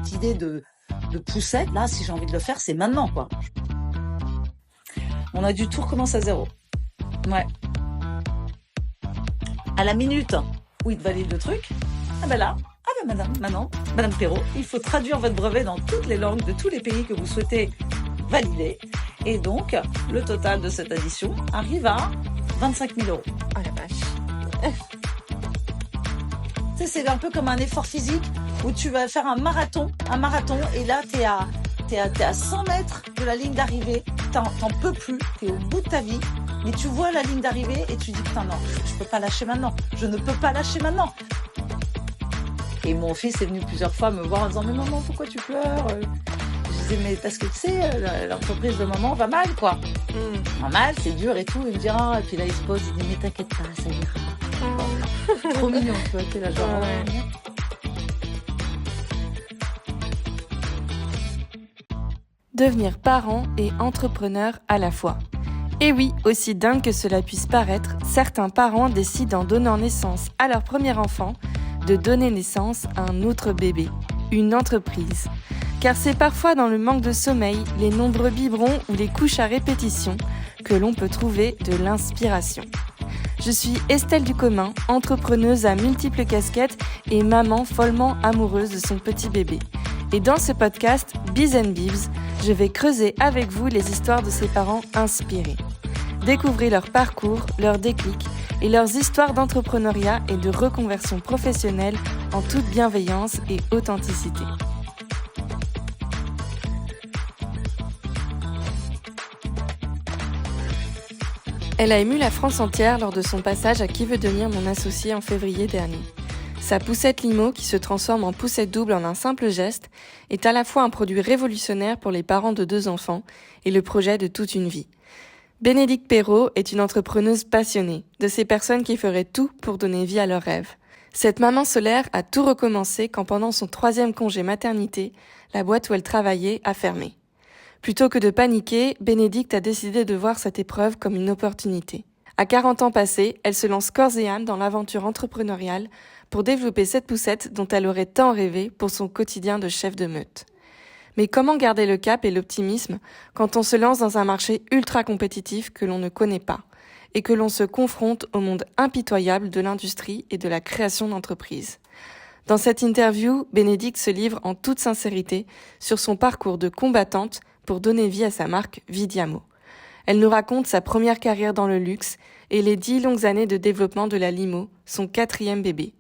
cette idée de poussette, là, si j'ai envie de le faire, c'est maintenant, quoi. On a dû tout recommencer à zéro. Ouais. À la minute où il te valide le truc, madame Perrault, il faut traduire votre brevet dans toutes les langues de tous les pays que vous souhaitez valider. Et donc, le total de cette addition arrive à 25 000 €. Oh la vache. Tu sais, c'est un peu comme un effort physique où tu vas faire un marathon, et là, t'es à 100 mètres de la ligne d'arrivée, t'en peux plus, t'es au bout de ta vie, mais tu vois la ligne d'arrivée et tu dis, putain, non, je peux pas lâcher maintenant, je ne peux pas lâcher maintenant. Et mon fils est venu plusieurs fois me voir en disant, mais maman, pourquoi tu pleures? Je disais, mais parce que tu sais, l'entreprise de maman va mal, quoi. Va mal, c'est dur et tout, il me dira, et puis là, il se pose, il dit, mais t'inquiète pas, ça ira. Trop mignon, tu vois, t'es là, genre, ouais. Devenir parent et entrepreneur à la fois. Et oui, aussi dingue que cela puisse paraître, certains parents décident en donnant naissance à leur premier enfant de donner naissance à un autre bébé, une entreprise. Car c'est parfois dans le manque de sommeil, les nombreux biberons ou les couches à répétition que l'on peut trouver de l'inspiration. Je suis Estelle Ducommun, entrepreneuse à multiples casquettes et maman follement amoureuse de son petit bébé. Et dans ce podcast Biz & Bibs, je vais creuser avec vous les histoires de ces parents inspirés. Découvrez leur parcours, leurs déclics et leurs histoires d'entrepreneuriat et de reconversion professionnelle en toute bienveillance et authenticité. Elle a ému la France entière lors de son passage à Qui veut devenir mon associé en février dernier. Sa poussette limo, qui se transforme en poussette double en un simple geste, est à la fois un produit révolutionnaire pour les parents de 2 enfants et le projet de toute une vie. Bénédicte Perrault est une entrepreneuse passionnée, de ces personnes qui feraient tout pour donner vie à leurs rêves. Cette maman solaire a tout recommencé quand pendant son 3e congé maternité, la boîte où elle travaillait a fermé. Plutôt que de paniquer, Bénédicte a décidé de voir cette épreuve comme une opportunité. À 40 ans passés, elle se lance corps et âme dans l'aventure entrepreneuriale pour développer cette poussette dont elle aurait tant rêvé pour son quotidien de chef de meute. Mais comment garder le cap et l'optimisme quand on se lance dans un marché ultra compétitif que l'on ne connaît pas et que l'on se confronte au monde impitoyable de l'industrie et de la création d'entreprises? Dans cette interview, Bénédicte se livre en toute sincérité sur son parcours de combattante pour donner vie à sa marque Vidiamo. Elle nous raconte sa première carrière dans le luxe et les 10 longues années de développement de la limo, son 4e bébé.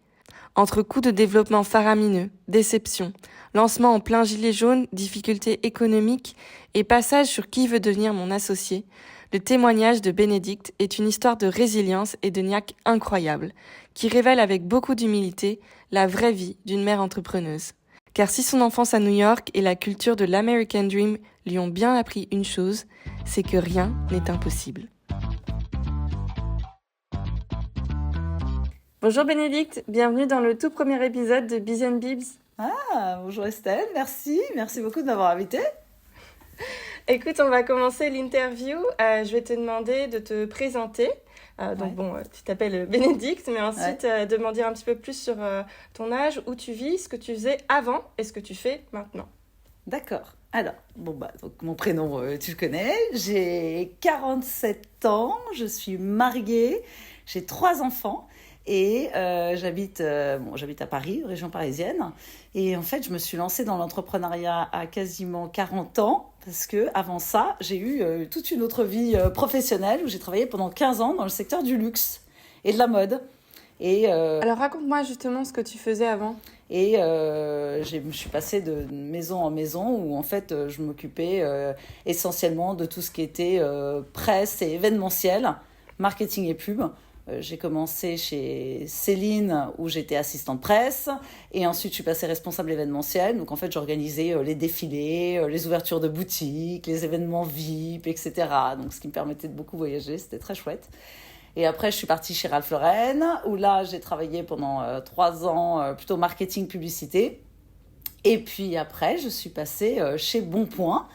Entre coups de développement faramineux, déceptions, lancement en plein gilet jaune, difficultés économiques et passage sur Qui veut devenir mon associé, le témoignage de Bénédicte est une histoire de résilience et de niaque incroyable, qui révèle avec beaucoup d'humilité la vraie vie d'une mère entrepreneuse. Car si son enfance à New York et la culture de l'American Dream lui ont bien appris une chose, c'est que rien n'est impossible. Bonjour Bénédicte, bienvenue dans le tout premier épisode de Biz & Bibs. Bonjour Estelle, merci beaucoup de m'avoir invitée. Écoute, on va commencer l'interview. Je vais te demander de te présenter. Tu t'appelles Bénédicte, mais ensuite de m'en dire un petit peu plus sur ton âge, où tu vis, ce que tu faisais avant et ce que tu fais maintenant. D'accord. Alors, donc mon prénom, tu le connais. J'ai 47 ans, je suis mariée, j'ai 3 enfants. Et j'habite à Paris, région parisienne. Et en fait, je me suis lancée dans l'entrepreneuriat à quasiment 40 ans. Parce que avant ça, j'ai eu toute une autre vie professionnelle où j'ai travaillé pendant 15 ans dans le secteur du luxe et de la mode. Alors raconte-moi justement ce que tu faisais avant. Et je suis passée de maison en maison où en fait je m'occupais essentiellement de tout ce qui était presse et événementiel, marketing et pub. J'ai commencé chez Céline où j'étais assistante presse et ensuite je suis passée responsable événementiel. Donc en fait j'organisais les défilés, les ouvertures de boutiques, les événements VIP, etc. Donc ce qui me permettait de beaucoup voyager, c'était très chouette. Et après je suis partie chez Ralph Lauren où là j'ai travaillé pendant 3 ans plutôt marketing publicité. Et puis après je suis passée chez Bonpoint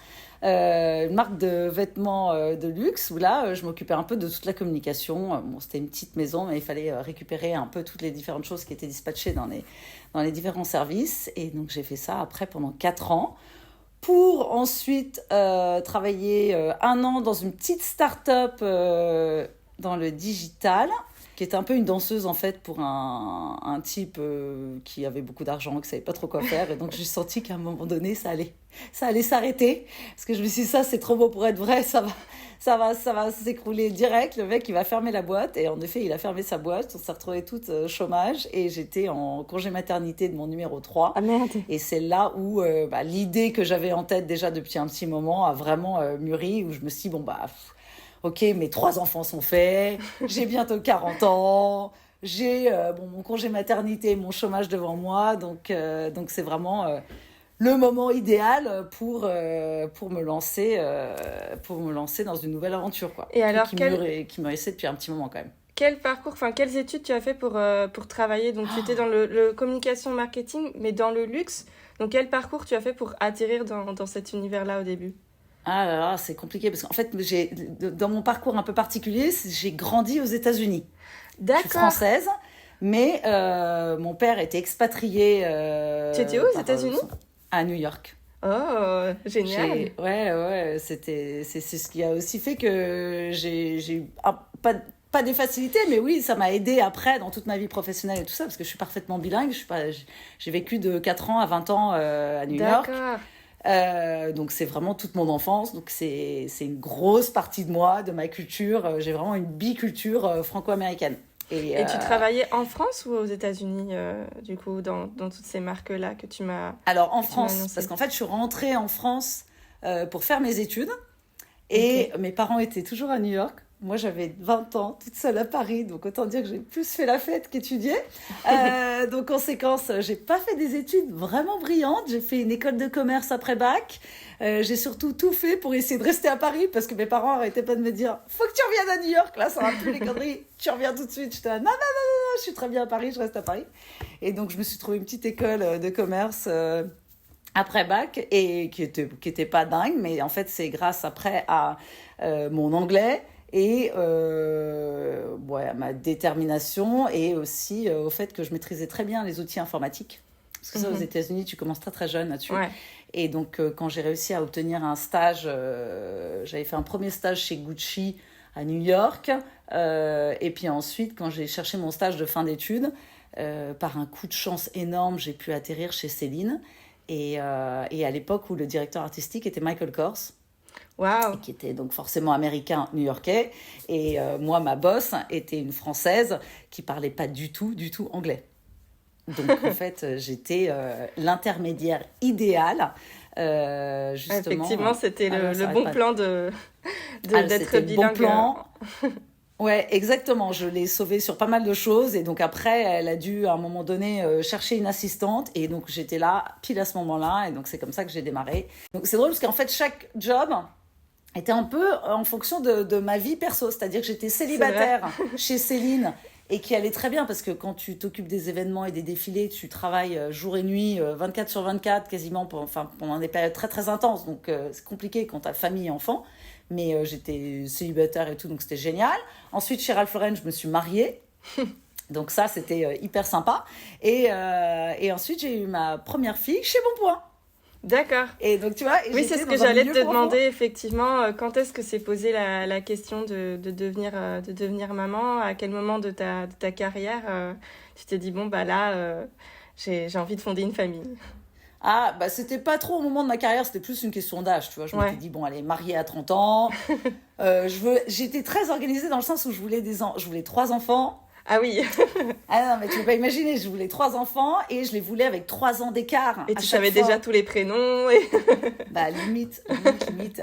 une marque de vêtements de luxe où là, je m'occupais un peu de toute la communication. Bon, c'était une petite maison, mais il fallait récupérer un peu toutes les différentes choses qui étaient dispatchées dans les différents services. Et donc, j'ai fait ça après pendant 4 ans pour ensuite travailler 1 an dans une petite start-up dans le digital, qui était un peu une danseuse en fait pour un type qui avait beaucoup d'argent, qui ne savait pas trop quoi faire. Et donc j'ai senti qu'à un moment donné, ça allait s'arrêter. Parce que je me suis dit, ça c'est trop beau pour être vrai, ça va s'écrouler direct. Le mec, il va fermer la boîte. Et en effet, il a fermé sa boîte. On s'est retrouvés toutes chômage. Et j'étais en congé maternité de mon numéro 3. Ah merde. Et c'est là où l'idée que j'avais en tête déjà depuis un petit moment a vraiment mûri, où je me suis dit, ok, mes 3 enfants sont faits, j'ai bientôt 40 ans, j'ai mon congé maternité, mon chômage devant moi, donc c'est vraiment le moment idéal pour me lancer dans une nouvelle aventure, quoi. Et alors, qui me restait depuis un petit moment quand même. Quel parcours, quelles études tu as fait pour travailler? Donc tu étais dans le communication marketing, mais dans le luxe. Donc quel parcours tu as fait pour atterrir dans cet univers-là au début? Ah là là, c'est compliqué parce qu'en fait, dans mon parcours un peu particulier, j'ai grandi aux États-Unis. D'accord. Je suis française, mais mon père était expatrié. Tu étais où aux États-Unis? À New York. Oh, génial. Ouais, c'est ce qui a aussi fait que j'ai eu pas des facilités, mais oui, ça m'a aidé après dans toute ma vie professionnelle et tout ça, parce que je suis parfaitement bilingue. J'ai vécu de 4 ans à 20 ans à New York. D'accord. Donc c'est vraiment toute mon enfance, donc c'est une grosse partie de moi, de ma culture. J'ai vraiment une biculture franco-américaine. Et tu travaillais en France ou aux États-Unis, du coup, dans toutes ces marques-là que tu m'as... Alors en France, parce qu'en fait je suis rentrée en France pour faire mes études, et mes parents étaient toujours à New York. Moi, j'avais 20 ans, toute seule à Paris, donc autant dire que j'ai plus fait la fête qu'étudier. Donc, conséquence, j'ai pas fait des études vraiment brillantes. J'ai fait une école de commerce après bac. J'ai surtout tout fait pour essayer de rester à Paris, parce que mes parents arrêtaient pas de me dire « Faut que tu reviennes à New York, là, ça va plus les conneries. Tu reviens tout de suite. » J'étais là « Non, je suis très bien à Paris, je reste à Paris. » Et donc, je me suis trouvé une petite école de commerce après bac, et qui était pas dingue, mais en fait, c'est grâce après à mon anglais, et à ma détermination, et aussi au fait que je maîtrisais très bien les outils informatiques. Parce que ça, aux États-Unis, tu commences très très jeune là-dessus. Ouais. Et donc, quand j'ai réussi à obtenir un stage, j'avais fait un premier stage chez Gucci à New York. Et puis ensuite, quand j'ai cherché mon stage de fin d'études, par un coup de chance énorme, j'ai pu atterrir chez Céline. Et à l'époque où le directeur artistique était Michael Kors. Wow. Qui était donc forcément américain, new-yorkais. Et moi, ma boss était une Française qui parlait pas du tout anglais. Donc, en fait, j'étais l'intermédiaire idéal. Justement, effectivement, c'était le bon plan d'être bilingue. Bon plan. Ouais, exactement. Je l'ai sauvée sur pas mal de choses. Et donc, après, elle a dû, à un moment donné, chercher une assistante. Et donc, j'étais là, pile à ce moment-là. Et donc, c'est comme ça que j'ai démarré. Donc, c'est drôle parce qu'en fait, chaque job était un peu en fonction de ma vie perso. C'est-à-dire que j'étais célibataire chez Céline, et qui allait très bien, parce que quand tu t'occupes des événements et des défilés, tu travailles jour et nuit, 24 sur 24, quasiment, pendant des périodes très très intenses. Donc c'est compliqué quand t'as famille et enfants. Mais j'étais célibataire et tout, donc c'était génial. Ensuite, chez Ralph Lauren, je me suis mariée. Donc ça, c'était hyper sympa. Et ensuite, j'ai eu ma première fille chez Bonpoint. D'accord. Et donc, tu vois, oui, c'est ce que j'allais te demander, effectivement. Quand est-ce que s'est posée la question de devenir maman? À quel moment de ta carrière tu t'es dit, bon, bah là, j'ai envie de fonder une famille? Ah, bah c'était pas trop au moment de ma carrière, c'était plus une question d'âge, tu vois. Je m'étais dit, bon, allez, mariée à 30 ans. J'étais très organisée dans le sens où je voulais 3 enfants. Ah oui. Ah non, mais tu peux pas imaginer, je voulais 3 enfants et je les voulais avec 3 ans d'écart. Et tu savais déjà tous les prénoms Bah limite.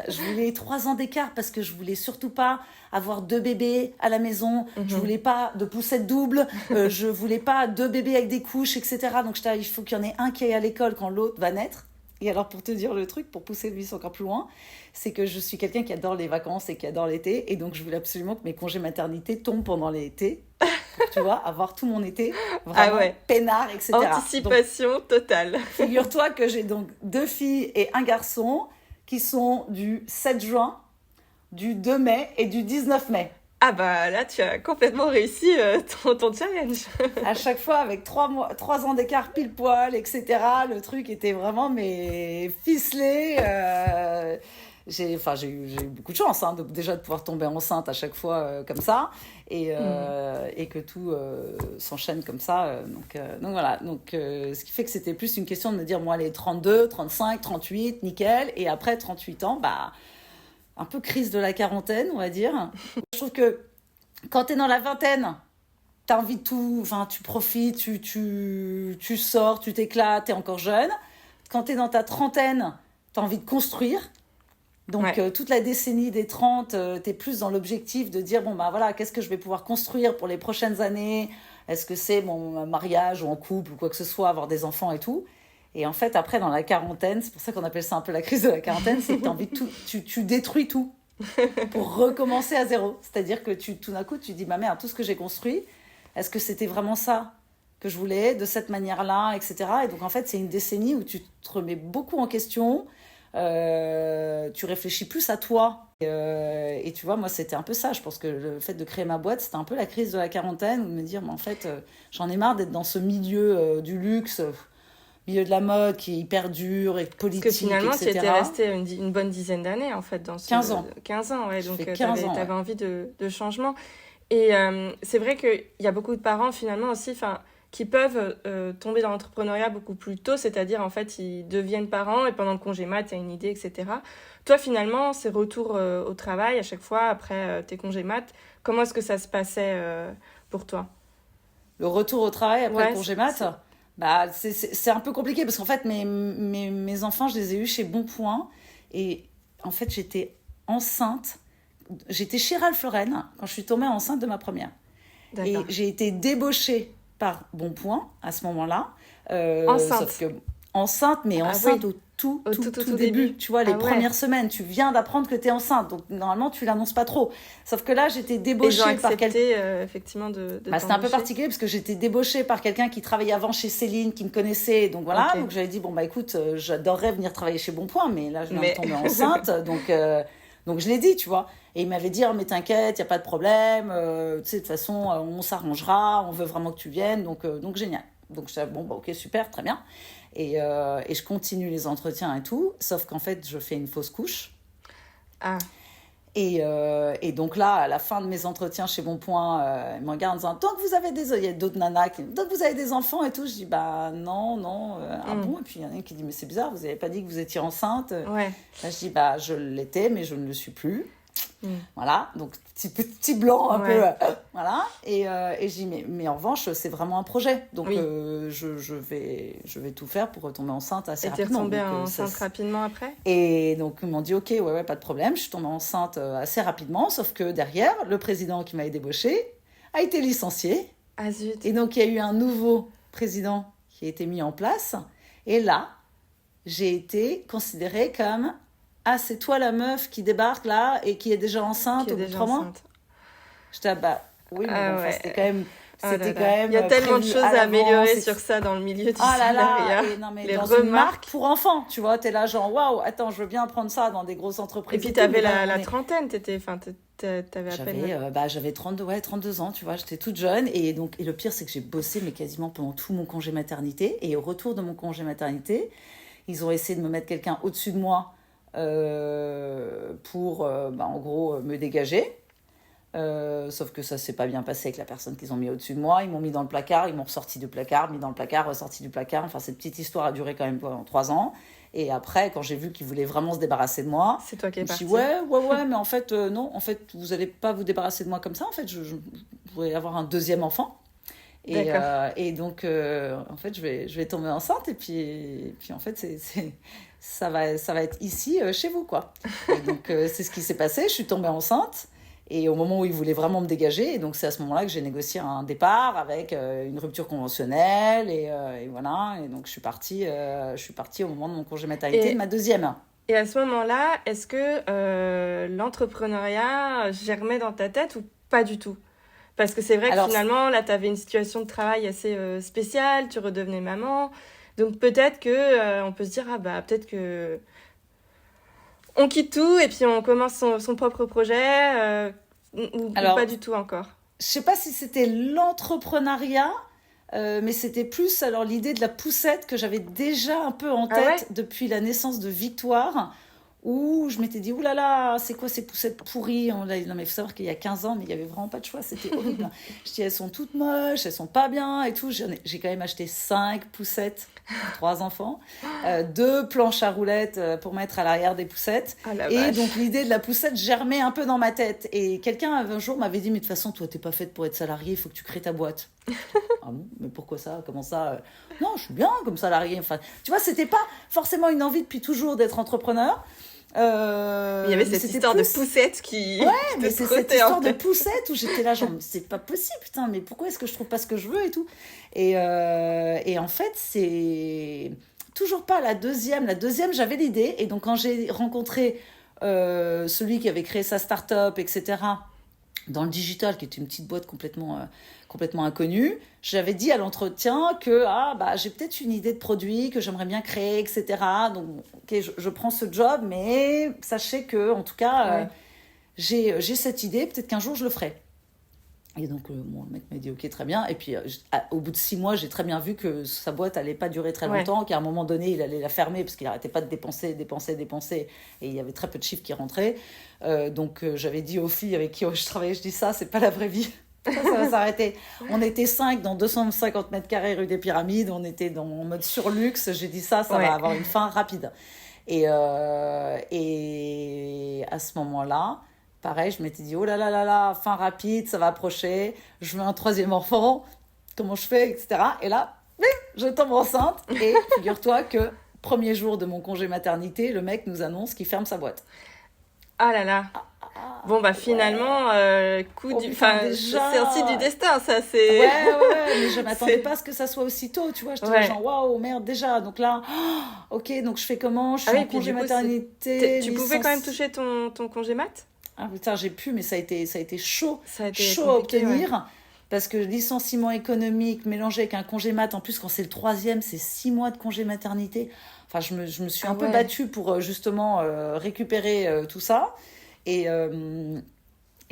Je voulais 3 ans d'écart parce que je voulais surtout pas avoir 2 bébés à la maison. Je voulais pas de poussette double. Je voulais pas 2 bébés avec des couches, etc. Donc il faut qu'il y en ait un qui aille à l'école quand l'autre va naître. Et alors, pour te dire le truc, pour pousser le vice encore plus loin, c'est que je suis quelqu'un qui adore les vacances et qui adore l'été. Et donc, je voulais absolument que mes congés maternité tombent pendant l'été. Pour, tu vois, avoir tout mon été vraiment peinard, etc. Anticipation totale. Figure-toi que j'ai donc 2 filles et un garçon qui sont du 7 juin, du 2 mai et du 19 mai. Ah bah là, tu as complètement réussi ton challenge. À chaque fois, avec 3 ans d'écart pile poil, etc. Le truc était vraiment ficelé. J'ai eu beaucoup de chance, déjà de pouvoir tomber enceinte à chaque fois comme ça, et que tout s'enchaîne comme ça. Donc voilà. Ce qui fait que c'était plus une question de me dire, moi, allez, 32, 35, 38, nickel. Et après 38 ans, un peu crise de la quarantaine, on va dire. Je trouve que quand t'es dans la vingtaine, t'as envie de tout, enfin, tu profites, tu sors, tu t'éclates, t'es encore jeune. Quand t'es dans ta trentaine, t'as envie de construire. Donc, toute la décennie des 30, t'es plus dans l'objectif de dire, voilà, qu'est-ce que je vais pouvoir construire pour les prochaines années ? Est-ce que c'est mon mariage ou en couple ou quoi que ce soit, avoir des enfants et tout ? Et en fait, après, dans la quarantaine, c'est pour ça qu'on appelle ça un peu la crise de la quarantaine, c'est que t'as envie de tout, tu détruis tout pour recommencer à zéro. C'est-à-dire que tout d'un coup, tu dis, merde, tout ce que j'ai construit, est-ce que c'était vraiment ça que je voulais, de cette manière-là, etc. Et donc, en fait, c'est une décennie où tu te remets beaucoup en question, tu réfléchis plus à toi. Et tu vois, moi, c'était un peu ça. Je pense que le fait de créer ma boîte, c'était un peu la crise de la quarantaine, où de me dire, en fait, j'en ai marre d'être dans ce milieu du luxe, milieu de la mode qui est hyper dur et politique, parce que finalement, etc. tu étais restée une bonne dizaine d'années, en fait. 15 ans. 15 ans, ouais. Donc, tu avais envie de changement. Et c'est vrai qu'il y a beaucoup de parents, finalement, aussi, qui peuvent tomber dans l'entrepreneuriat beaucoup plus tôt, c'est-à-dire, en fait, ils deviennent parents et pendant le congé mat, tu as une idée, etc. Toi, finalement, ces retours au travail, à chaque fois, après tes congés mat, comment est-ce que ça se passait pour toi ? Le retour au travail après le congé mat, c'est un peu compliqué parce qu'en fait, mes enfants, je les ai eus chez Bonpoint et en fait, j'étais enceinte. J'étais chez Ralph Lauren quand je suis tombée enceinte de ma première. D'accord. Et j'ai été débauchée par Bonpoint à ce moment-là. Enceinte. Sauf que enceinte, mais enceinte au tout début. Tu vois, les premières semaines, tu viens d'apprendre que tu es enceinte. Donc, normalement, tu l'annonces pas trop. Sauf que là, j'étais débauchée par quelqu'un... effectivement, de c'était un peu particulier parce que j'étais débauchée par quelqu'un qui travaillait avant chez Céline, qui me connaissait. Donc, voilà. Okay. Donc, j'avais dit, écoute, j'adorerais venir travailler chez Bonpoint, mais là, je viens de tomber enceinte. Donc, je l'ai dit, tu vois. Et il m'avait dit, mais t'inquiète, il n'y a pas de problème. Tu sais, de toute façon, on s'arrangera. On veut vraiment que tu viennes. Donc génial. Donc, je disais, ok, super, très bien. Et je continue les entretiens et tout. Sauf qu'en fait, je fais une fausse couche. Ah. Et donc là, à la fin de mes entretiens chez Bonpoint, ils me regardent en disant, donc vous avez il y a d'autres nanas qui donc vous avez des enfants et tout. Je dis, non. Ah bon? Et puis il y en a une qui dit, mais c'est bizarre, vous n'avez pas dit que vous étiez enceinte. Ouais. Là, je dis, je l'étais, mais je ne le suis plus. Voilà, donc petit blanc un peu, voilà. Et je dis, mais en revanche, c'est vraiment un projet. Donc, je vais tout faire pour retomber enceinte assez rapidement. Et t'es retombée enceinte rapidement après ? Et donc, ils m'ont dit, ok, ouais, pas de problème. Je suis tombée enceinte assez rapidement, sauf que derrière, le président qui m'avait débauchée a été licencié. Ah zut. Et donc, il y a eu un nouveau président qui a été mis en place. Et là, j'ai été considérée comme... Ah, c'est toi la meuf qui débarque là et qui est déjà enceinte au bout de 3 mois ? J'étais oui, mais c'était quand même... Il y a tellement de choses à améliorer sur ça dans le milieu du salariat. Les dans remarques. Une marque pour enfants, tu vois, t'es là genre, waouh, attends, je veux bien prendre ça dans des grosses entreprises. Et puis t'avais la trentaine, t'avais à peine... J'avais 32 ans, tu vois, j'étais toute jeune. Et le pire, c'est que j'ai bossé, mais quasiment pendant tout mon congé maternité. Et au retour de mon congé maternité, ils ont essayé de me mettre quelqu'un au-dessus de moi pour en gros me dégager, sauf que ça s'est pas bien passé avec la personne qu'ils ont mis au-dessus de moi. Ils m'ont mis dans le placard, ils m'ont ressorti du placard, mis dans le placard, ressorti du placard. Enfin, cette petite histoire a duré quand même pendant 3 ans. Et après, quand j'ai vu qu'ils voulaient vraiment se débarrasser de moi, c'est toi qui es partie. Je me suis dit, ouais, mais en fait non, en fait vous allez pas vous débarrasser de moi comme ça. En fait, je voudrais avoir un deuxième enfant. Et donc en fait je vais tomber enceinte et puis en fait ça va être ici chez vous quoi. Et donc c'est ce qui s'est passé, je suis tombée enceinte et au moment où ils voulaient vraiment me dégager, et donc c'est à ce moment-là que j'ai négocié un départ avec une rupture conventionnelle et voilà, et donc je suis partie au moment de mon congé maternité de ma deuxième. Et à ce moment-là, est-ce que l'entrepreneuriat germait dans ta tête ou pas du tout ? Parce que c'est vrai que finalement, là, tu avais une situation de travail assez spéciale, tu redevenais maman. Donc peut-être qu'on peut se dire, peut-être que On quitte tout et puis on commence son propre projet ou Alors, pas du tout encore? je sais pas si c'était l'entrepreneuriat, mais c'était plus alors l'idée de la poussette que j'avais déjà un peu en Ah ouais? tête depuis la naissance de Victoire, où je m'étais dit, oulala, c'est quoi ces poussettes pourries? Non, mais il faut savoir qu'il y a 15 ans, mais il n'y avait vraiment pas de choix, c'était horrible. Je dis, elles sont toutes moches, elles sont pas bien et tout. J'ai quand même acheté 5 poussettes pour 3 enfants, 2 planches à roulettes pour mettre à l'arrière des poussettes. Ah la Et vache. donc l'idée de la poussette germait un peu dans ma tête. Et quelqu'un un jour m'avait dit, mais de toute façon, toi, t'es pas faite pour être salariée, il faut que tu crées ta boîte. Ah bon, mais pourquoi ça? Comment ça? Non, je suis bien comme salariée. Enfin, tu vois, c'était pas forcément une envie depuis toujours d'être entrepreneur. Il y avait Mais cette c'était histoire de plus... poussette qui Ouais, qui mais te c'est cette trottait en histoire de tête. poussette où j'étais là, genre, mais c'est pas possible, putain, mais pourquoi est-ce que je trouve pas ce que je veux et tout? Et en fait, c'est toujours pas la deuxième. La deuxième, j'avais l'idée. Et donc, quand j'ai rencontré celui qui avait créé sa start-up, etc., dans le digital, qui était une petite boîte complètement inconnue, j'avais dit à l'entretien que j'ai peut-être une idée de produit que j'aimerais bien créer, etc. Donc, ok, je prends ce job, mais sachez que, en tout cas, Ouais. j'ai cette idée, peut-être qu'un jour je le ferai. Et donc, bon, le mec m'a dit, ok, très bien. Et puis, au bout de 6 mois, j'ai très bien vu que sa boîte allait pas durer très Ouais. longtemps, qu'à un moment donné, il allait la fermer parce qu'il arrêtait pas de dépenser. Et il y avait très peu de chiffres qui rentraient. Donc, j'avais dit aux filles avec qui je travaillais, je dis ça, c'est pas la vraie vie. Ça va s'arrêter. On était 5 dans 250 mètres carrés rue des Pyramides. On était en mode surluxe. J'ai dit ça Ouais. va avoir une fin rapide. Et à ce moment-là, pareil, je m'étais dit, oh là là là là, fin rapide, ça va approcher, je veux un 3e enfant, comment je fais, etc. Et là, bim, je tombe enceinte. Et figure-toi que, premier jour de mon congé maternité, le mec nous annonce qu'il ferme sa boîte. Ah là là. Bon bah Ouais. finalement, Oh putain, c'est déjà. aussi du destin, ça Ouais, c'est. mais je m'attendais c'est- pas à ce que ça soit aussitôt, tu vois. J'étais là, Ouais. genre, waouh, merde, déjà. Donc là, ok, donc je fais comment? Je Ah suis oui, en puis congé du coup, maternité, tu pouvais quand même licence. toucher ton congé mat? Ah putain, j'ai pu, mais ça a été chaud, Ça a été chaud à compliqué, ouais. obtenir. Parce que licenciement économique mélangé avec un congé mat, en plus quand c'est le 3e, c'est 6 mois de congé maternité. Enfin, je me suis Ah un peu ouais. battue pour justement récupérer tout ça. Et,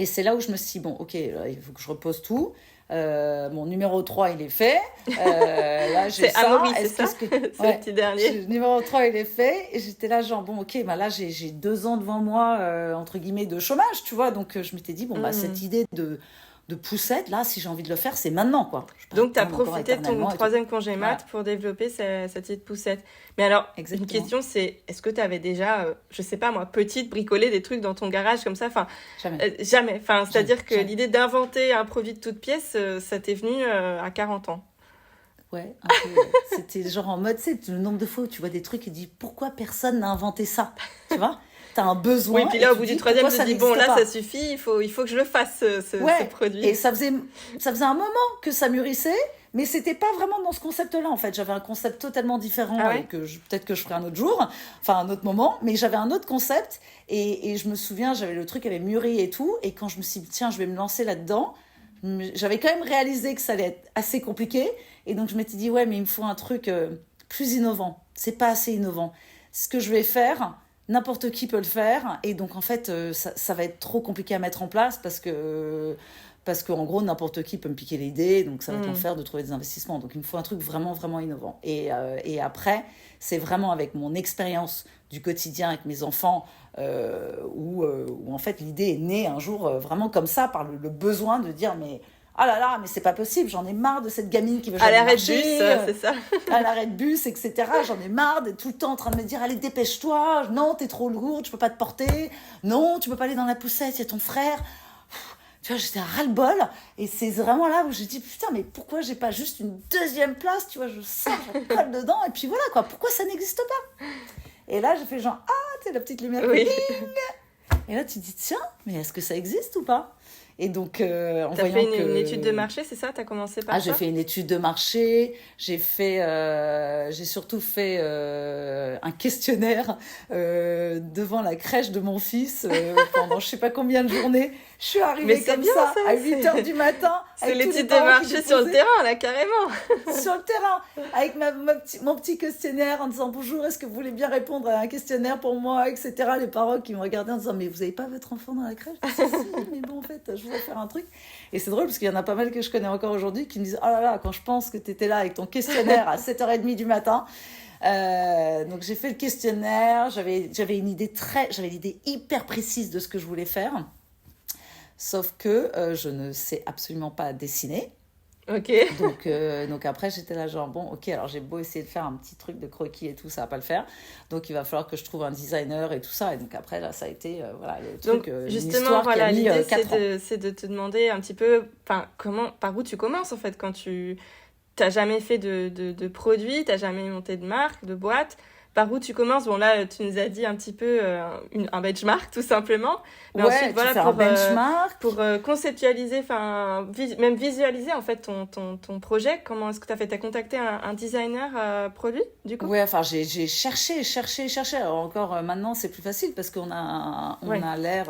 c'est là où je me suis dit, bon, ok, là, il faut que je repose tout. Mon numéro 3, il est fait. Là, j'ai C'est ça. Amaury, c'est Est-ce ça? que... C'est le Ouais. petit dernier. Le numéro 3, il est fait. Et j'étais là, genre, bon, ok, bah là, j'ai 2 ans devant moi, entre guillemets, de chômage, tu vois. Donc, je m'étais dit, bon, bah, cette Hmm. idée de poussette, là, si j'ai envie de le faire, c'est maintenant, quoi. Je peux pas Donc, tu as attendre encore profité de ton éternellement et tout. 3e congé mat Voilà, pour développer cette petite poussette. Mais alors, une exactement. question, c'est est-ce que tu avais déjà, je sais pas moi, petite, bricolé des trucs dans ton garage comme ça? Enfin, Jamais, jamais. Enfin, jamais, c'est-à-dire que jamais. l'idée d'inventer un produit de toute pièce, ça t'est venu à 40 ans. Ouais, un peu, ouais. C'était genre en mode, tu sais, le nombre de fois où tu vois des trucs et tu dis, pourquoi personne n'a inventé ça? Tu vois? T'as un Oui, besoin puis et là, au tu bout du dis, 3e, pourquoi je ça dis, bon, n'existe là, ça pas? suffit, il faut que je le fasse, ce Ouais, produit. et ça faisait un moment que ça mûrissait, mais c'était pas vraiment dans ce concept-là, en fait. J'avais un concept totalement différent, Ah ouais? peut-être que je ferai un autre jour, enfin un autre moment, mais j'avais un autre concept, et je me souviens, le truc avait mûri et tout, et quand je me suis dit, tiens, je vais me lancer là-dedans, j'avais quand même réalisé que ça allait être assez compliqué, et donc je m'étais dit, ouais, mais il me faut un truc plus innovant. C'est pas assez innovant. Ce que je vais faire, n'importe qui peut le faire, et donc en fait, ça va être trop compliqué à mettre en place parce qu'en gros, n'importe qui peut me piquer l'idée, donc ça va être Hmm. l'enfer de trouver des investissements. Donc il me faut un truc vraiment, vraiment innovant. Et après, c'est vraiment avec mon expérience du quotidien avec mes enfants, où en fait l'idée est née un jour vraiment comme ça, par le besoin de dire, mais ah là là, mais c'est pas possible, j'en ai marre de cette gamine qui veut À jamais l'arrêt de bus, marcher, c'est ça? à l'arrêt de bus, etc. J'en ai marre d'être tout le temps en train de me dire, allez, dépêche-toi, non, t'es trop lourde, je peux pas te porter, non, tu peux pas aller dans la poussette, il y a ton frère. Tu vois, j'étais à ras-le-bol, et c'est vraiment là où j'ai dit, putain, mais pourquoi j'ai pas juste une 2e place, tu vois, je sors, je colle dedans, et puis voilà, quoi, pourquoi ça n'existe pas? Et là, j'ai fait genre, ah, tu sais, la petite lumière qui Oui. dit. Et là, tu te dis, tiens, mais est-ce que ça existe ou pas? Et donc, en T'as voyant fait une étude de que... marché, c'est ça? T'as commencé par Ah, j'ai ça? fait une étude de marché, j'ai surtout fait un questionnaire devant la crèche de mon fils pendant je sais pas combien de journées. Je suis Mais arrivée c'est comme bien ça ça, à 8 heures du matin c'est avec tous les l'étude de parents qui marché sur le déposaient terrain, là, carrément. sur le terrain avec mon petit questionnaire en disant bonjour, est-ce que vous voulez bien répondre à un questionnaire pour moi, etc. Les parents qui me regardaient en disant mais vous n'avez pas votre enfant dans la crèche? Je dis, si, mais bon en fait je voudrais faire un truc. Et c'est drôle parce qu'il y en a pas mal que je connais encore aujourd'hui qui me disent oh là là, quand je pense que tu étais là avec ton questionnaire à 7h30 du matin. Donc j'ai fait le questionnaire, j'avais l'idée hyper précise de ce que je voulais faire, sauf que je ne sais absolument pas dessiner. Ok. Donc après, j'étais là genre, bon, ok, alors j'ai beau essayer de faire un petit truc de croquis et tout, ça va pas le faire. Donc il va falloir que je trouve un designer et tout ça. Et donc après, là, ça a été, voilà, le Donc truc, une justement, histoire qui a voilà, mis l'idée 4 ans. c'est de te demander un petit peu, enfin, par où tu commences en fait quand tu t'as jamais fait de produit, t'as jamais monté de marque, de boîte. Par où tu commences? Bon là, tu nous as dit un petit peu un benchmark tout simplement. Mais ensuite, Ouais, tu voilà, fais un benchmark. pour conceptualiser, enfin, même visualiser en fait ton projet. Comment est-ce que tu as fait? Tu as contacté un designer produit du coup? Ouais, enfin, j'ai cherché. Alors encore maintenant, c'est plus facile parce qu'on a, Ouais. on a l'ère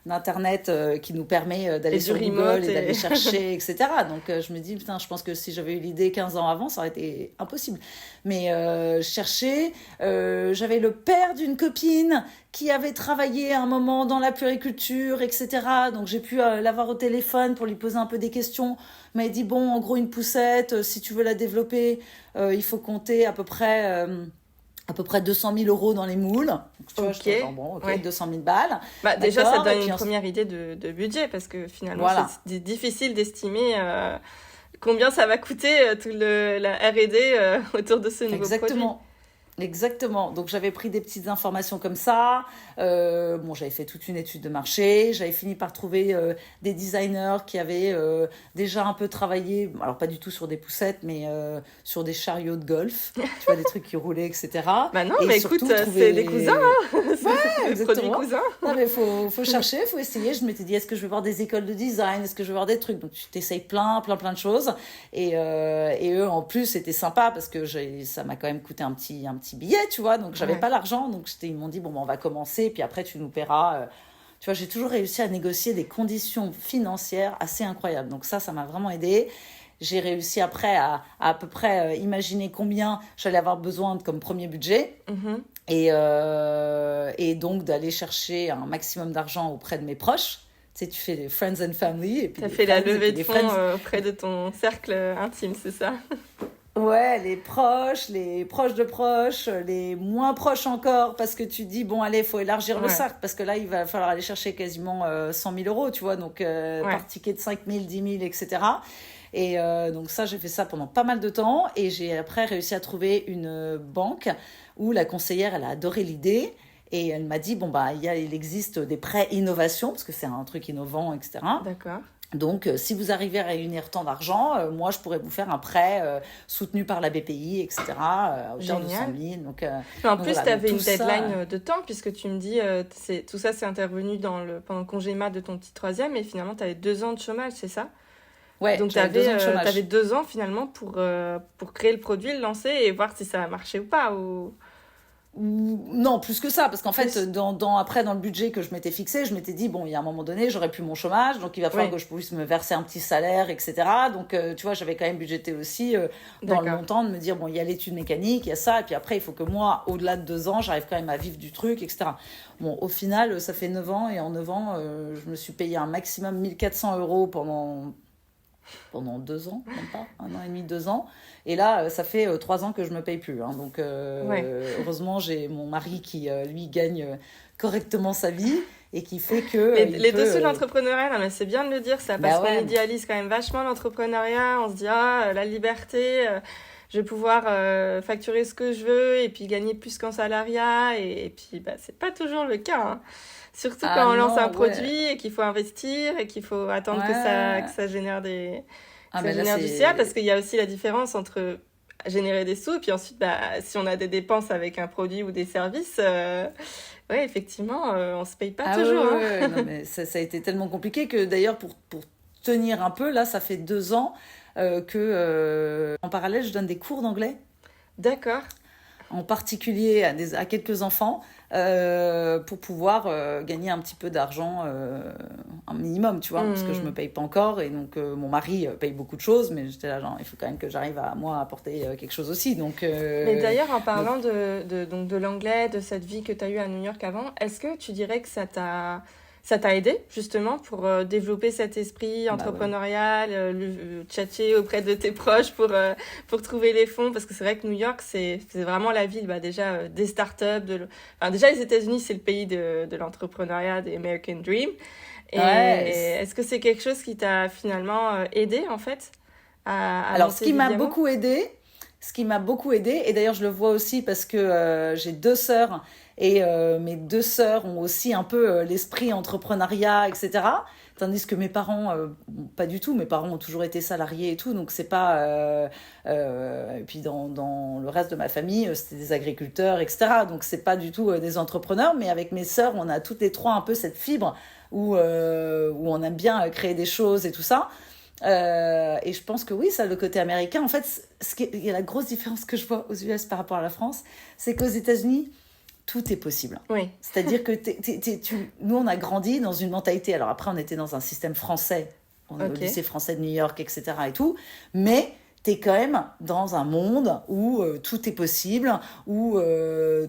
d'Internet qui nous permet Et d'aller du sur Google remote et d'aller et... chercher, etc. Donc je me dis, putain, je pense que si j'avais eu l'idée 15 ans avant, ça aurait été impossible. Mais je cherchais, j'avais le père d'une copine qui avait travaillé un moment dans la puériculture, etc. Donc j'ai pu l'avoir au téléphone pour lui poser un peu des questions. Il m'a dit, bon, en gros, une poussette, si tu veux la développer, il faut compter à peu près 200 000 euros dans les moules. Donc, tu vois, je Ok, te dis, bon, ok, ouais. 200 000 balles. Bah, déjà, ça D'accord. Et donne puis une ensuite, première idée de budget parce que finalement, voilà. c'est difficile d'estimer combien ça va coûter tout la R&D autour de ce nouveau produit. Exactement. Exactement. Donc j'avais pris des petites informations comme ça. Bon, j'avais fait toute une étude de marché. J'avais fini par trouver des designers qui avaient déjà un peu travaillé, alors pas du tout sur des poussettes, mais sur des chariots de golf. Tu vois, des trucs qui roulaient, etc. Bah non, Et mais surtout écoute, c'est des cousins, hein. Ouais, C'est des produits exactement. cousins. Non, mais faut chercher, faut essayer. Je m'étais dit, est-ce que je vais voir des écoles de design? Est-ce que je vais voir des trucs? Donc tu t'essayes plein de choses. Et eux, en plus, c'était sympa parce que ça m'a quand même coûté un petit billet, tu vois. Donc j'avais Ouais. pas l'argent. Donc ils m'ont dit, bon, on va commencer. Puis après, tu nous paieras. Tu vois, j'ai toujours réussi à négocier des conditions financières assez incroyables. Donc ça m'a vraiment aidé. J'ai réussi après à peu près imaginer combien j'allais avoir besoin comme premier budget. Mhm. Et donc d'aller chercher un maximum d'argent auprès de mes proches. Tu sais, tu fais les friends and family. Et puis T'as les fait la friends, et levée puis de les fonds friends. auprès de ton cercle intime, c'est ça? Ouais, les proches de proches, les moins proches encore, parce que tu dis, bon, allez, il faut élargir le Ouais, cercle, parce que là, il va falloir aller chercher quasiment 100 000 euros, tu vois, donc ouais. par ticket de 5 000, 10 000, etc. Et donc ça, j'ai fait ça pendant pas mal de temps, et j'ai après réussi à trouver une banque où la conseillère, elle a adoré l'idée, et elle m'a dit, bon, bah, il existe des prêts innovation, parce que c'est un truc innovant, etc. D'accord. Donc, si vous arrivez à réunir tant d'argent, moi, je pourrais vous faire un prêt soutenu par la BPI, etc., à hauteur de 100 Génial. 000. Donc Mais en donc plus, voilà, tu donc avais tout une ça... deadline de temps, puisque tu me dis, tout ça, c'est intervenu pendant le congé mat de ton petit troisième, et finalement, tu avais 2 ans de chômage, c'est ça? Ouais, Donc, tu j'avais 2 ans de avais, chômage. 2 ans finalement pour créer le produit, le lancer et voir si ça a marché ou pas. Ou... Non, plus que ça, parce qu'en fait, Plus. après, dans le budget que je m'étais fixé, je m'étais dit, bon, il y a un moment donné, j'aurais plus mon chômage, donc il va falloir Oui, que je puisse me verser un petit salaire, etc. Donc, tu vois, j'avais quand même budgété aussi dans le d'accord. montant de me dire, bon, il y a l'étude mécanique, il y a ça, et puis après, il faut que moi, au-delà de 2 ans, j'arrive quand même à vivre du truc, etc. Bon, au final, ça fait 9 ans, et en 9 ans, je me suis payé un maximum 1400 euros pendant 2 ans, même pas, 1 an et demi, 2 ans. Et là, ça fait 3 ans que je me paye plus. Hein. Donc, Ouais. heureusement, j'ai mon mari qui, lui, gagne correctement sa vie et qui fait que Mais il les peut... deux sous l'entrepreneuriat, non, mais c'est bien de le dire ça, parce Bah qu'on ouais, idéalise quand même vachement l'entrepreneuriat. On se dit, ah, la liberté, je vais pouvoir facturer ce que je veux et puis gagner plus qu'en salariat. Et puis, bah, c'est pas toujours le cas, hein. Surtout ah quand on lance un non, ouais, produit et qu'il faut investir et qu'il faut attendre que ouais. ça génère Ah, ça mais là, génère du CA, parce c'est... qu'il y a aussi la différence entre générer des sous. Et puis ensuite, si on a des dépenses avec un produit ou des services, ouais, effectivement, on se paye pas toujours. Ouais. Non, mais ça a été tellement compliqué que d'ailleurs, pour tenir un peu, là, ça fait 2 ans que en parallèle, je donne des cours d'anglais. D'accord. En particulier à quelques enfants, pour pouvoir gagner un petit peu d'argent, un minimum, tu vois, parce que je me paye pas encore, et donc mon mari paye beaucoup de choses, mais j'étais là, genre, il faut quand même que j'arrive à, moi, apporter quelque chose aussi, donc... Mais d'ailleurs, en parlant de l'anglais, de cette vie que tu as eue à New York avant, est-ce que tu dirais que ça t'a aidé, justement, pour développer cet esprit entrepreneurial, tchatcher auprès de tes proches pour trouver les fonds? Parce que c'est vrai que New York, c'est vraiment la ville, déjà, des startups. Déjà, les États-Unis, c'est le pays de l'entrepreneuriat, des American Dream. Et est-ce que c'est quelque chose qui t'a finalement aidé, en fait, à Alors, ce qui m'a beaucoup aidé, et d'ailleurs, je le vois aussi parce que j'ai 2 sœurs, et mes 2 sœurs ont aussi un peu l'esprit entrepreneuriat, etc. Tandis que mes parents, pas du tout. Mes parents ont toujours été salariés et tout, donc c'est pas... et puis dans le reste de ma famille, c'était des agriculteurs, etc. Donc c'est pas du tout des entrepreneurs, mais avec mes sœurs, on a toutes les 3 un peu cette fibre où on aime bien créer des choses et tout ça. Et je pense que oui, ça, le côté américain, en fait, il y a la grosse différence que je vois aux US par rapport à la France, c'est qu'aux États-Unis, tout est possible. Oui. C'est-à-dire que nous, on a grandi dans une mentalité. Alors après, on était dans un système français, on est au lycée français de New York, etc. et tout, mais t'es quand même dans un monde où tout est possible, où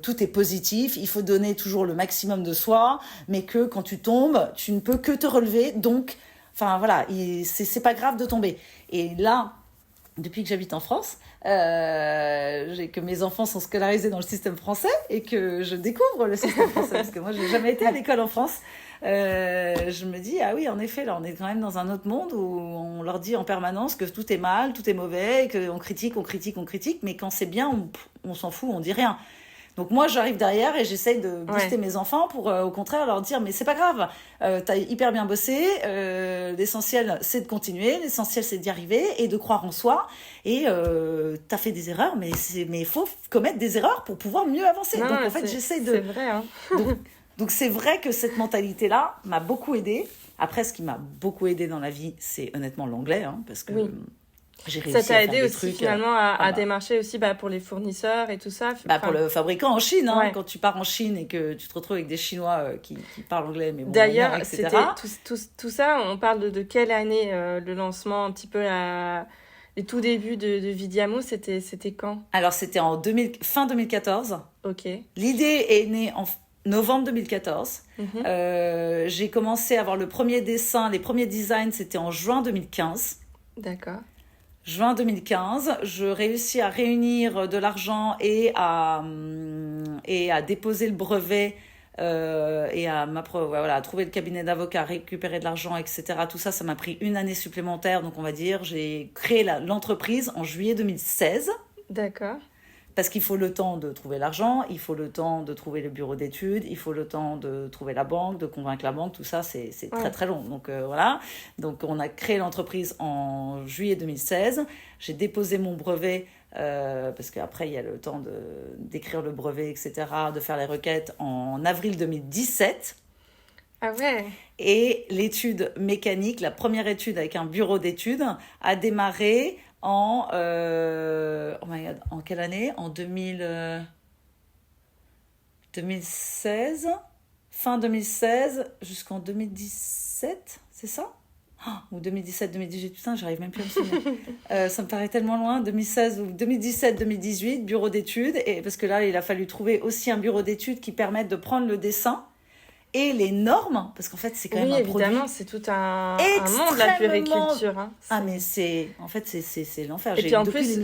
tout est positif, il faut donner toujours le maximum de soi, mais que quand tu tombes, tu ne peux que te relever, donc... Enfin, voilà, c'est pas grave de tomber. Et là, depuis que j'habite en France, que mes enfants sont scolarisés dans le système français et que je découvre le système français, parce que moi, j'ai jamais été à l'école en France. Je me dis, ah oui, en effet, là, on est quand même dans un autre monde où on leur dit en permanence que tout est mal, tout est mauvais, qu'on critique, mais quand c'est bien, on s'en fout, on dit rien. Donc moi, j'arrive derrière et j'essaye de booster mes enfants pour, au contraire, leur dire « Mais c'est pas grave, t'as hyper bien bossé, l'essentiel, c'est de continuer, l'essentiel, c'est d'y arriver et de croire en soi. Et t'as fait des erreurs, mais il faut commettre des erreurs pour pouvoir mieux avancer. » Donc en fait, j'essaie de... C'est vrai, hein. Donc c'est vrai que cette mentalité-là m'a beaucoup aidée. Après, ce qui m'a beaucoup aidée dans la vie, c'est honnêtement l'anglais, hein, parce que... J'ai réussi ça t'a aidé aussi trucs, finalement à démarcher aussi pour les fournisseurs et tout ça. Pour le fabricant en Chine, hein, quand tu pars en Chine et que tu te retrouves avec des Chinois qui parlent anglais, mais bon, d'ailleurs, etc. C'était tout ça, on parle de quelle année le lancement, un petit peu les tout débuts de Vidiamo, c'était quand? Alors c'était fin 2014. Ok. L'idée est née en novembre 2014. J'ai commencé à avoir les premiers designs, c'était en juin 2015. D'accord. Juin 2015, je réussis à réunir de l'argent et à déposer le brevet et à trouver le cabinet d'avocat, récupérer de l'argent, etc. Tout ça, ça m'a pris 1 année supplémentaire. Donc, on va dire, j'ai créé l'entreprise en juillet 2016. D'accord. Parce qu'il faut le temps de trouver l'argent, il faut le temps de trouver le bureau d'études, il faut le temps de trouver la banque, de convaincre la banque, tout ça, c'est très très long. Donc voilà, donc on a créé l'entreprise en juillet 2016, j'ai déposé mon brevet, parce qu'après il y a le temps d'écrire le brevet, etc., de faire les requêtes en avril 2017. Ah ouais. Et l'étude mécanique, la première étude avec un bureau d'études, a démarré en quelle année? En 2016, fin 2016 jusqu'en 2017, c'est ça? Ou 2017-2018, putain, j'arrive même plus à me souvenir. Ça me paraît tellement loin. 2016 ou 2017-2018, bureau d'études. Et parce que là, il a fallu trouver aussi un bureau d'études qui permette de prendre le dessin et les normes, parce qu'en fait, c'est quand même un produit... Oui, évidemment, c'est tout un monde, la puériculture. Hein. Mais c'est l'enfer. Et puis en plus,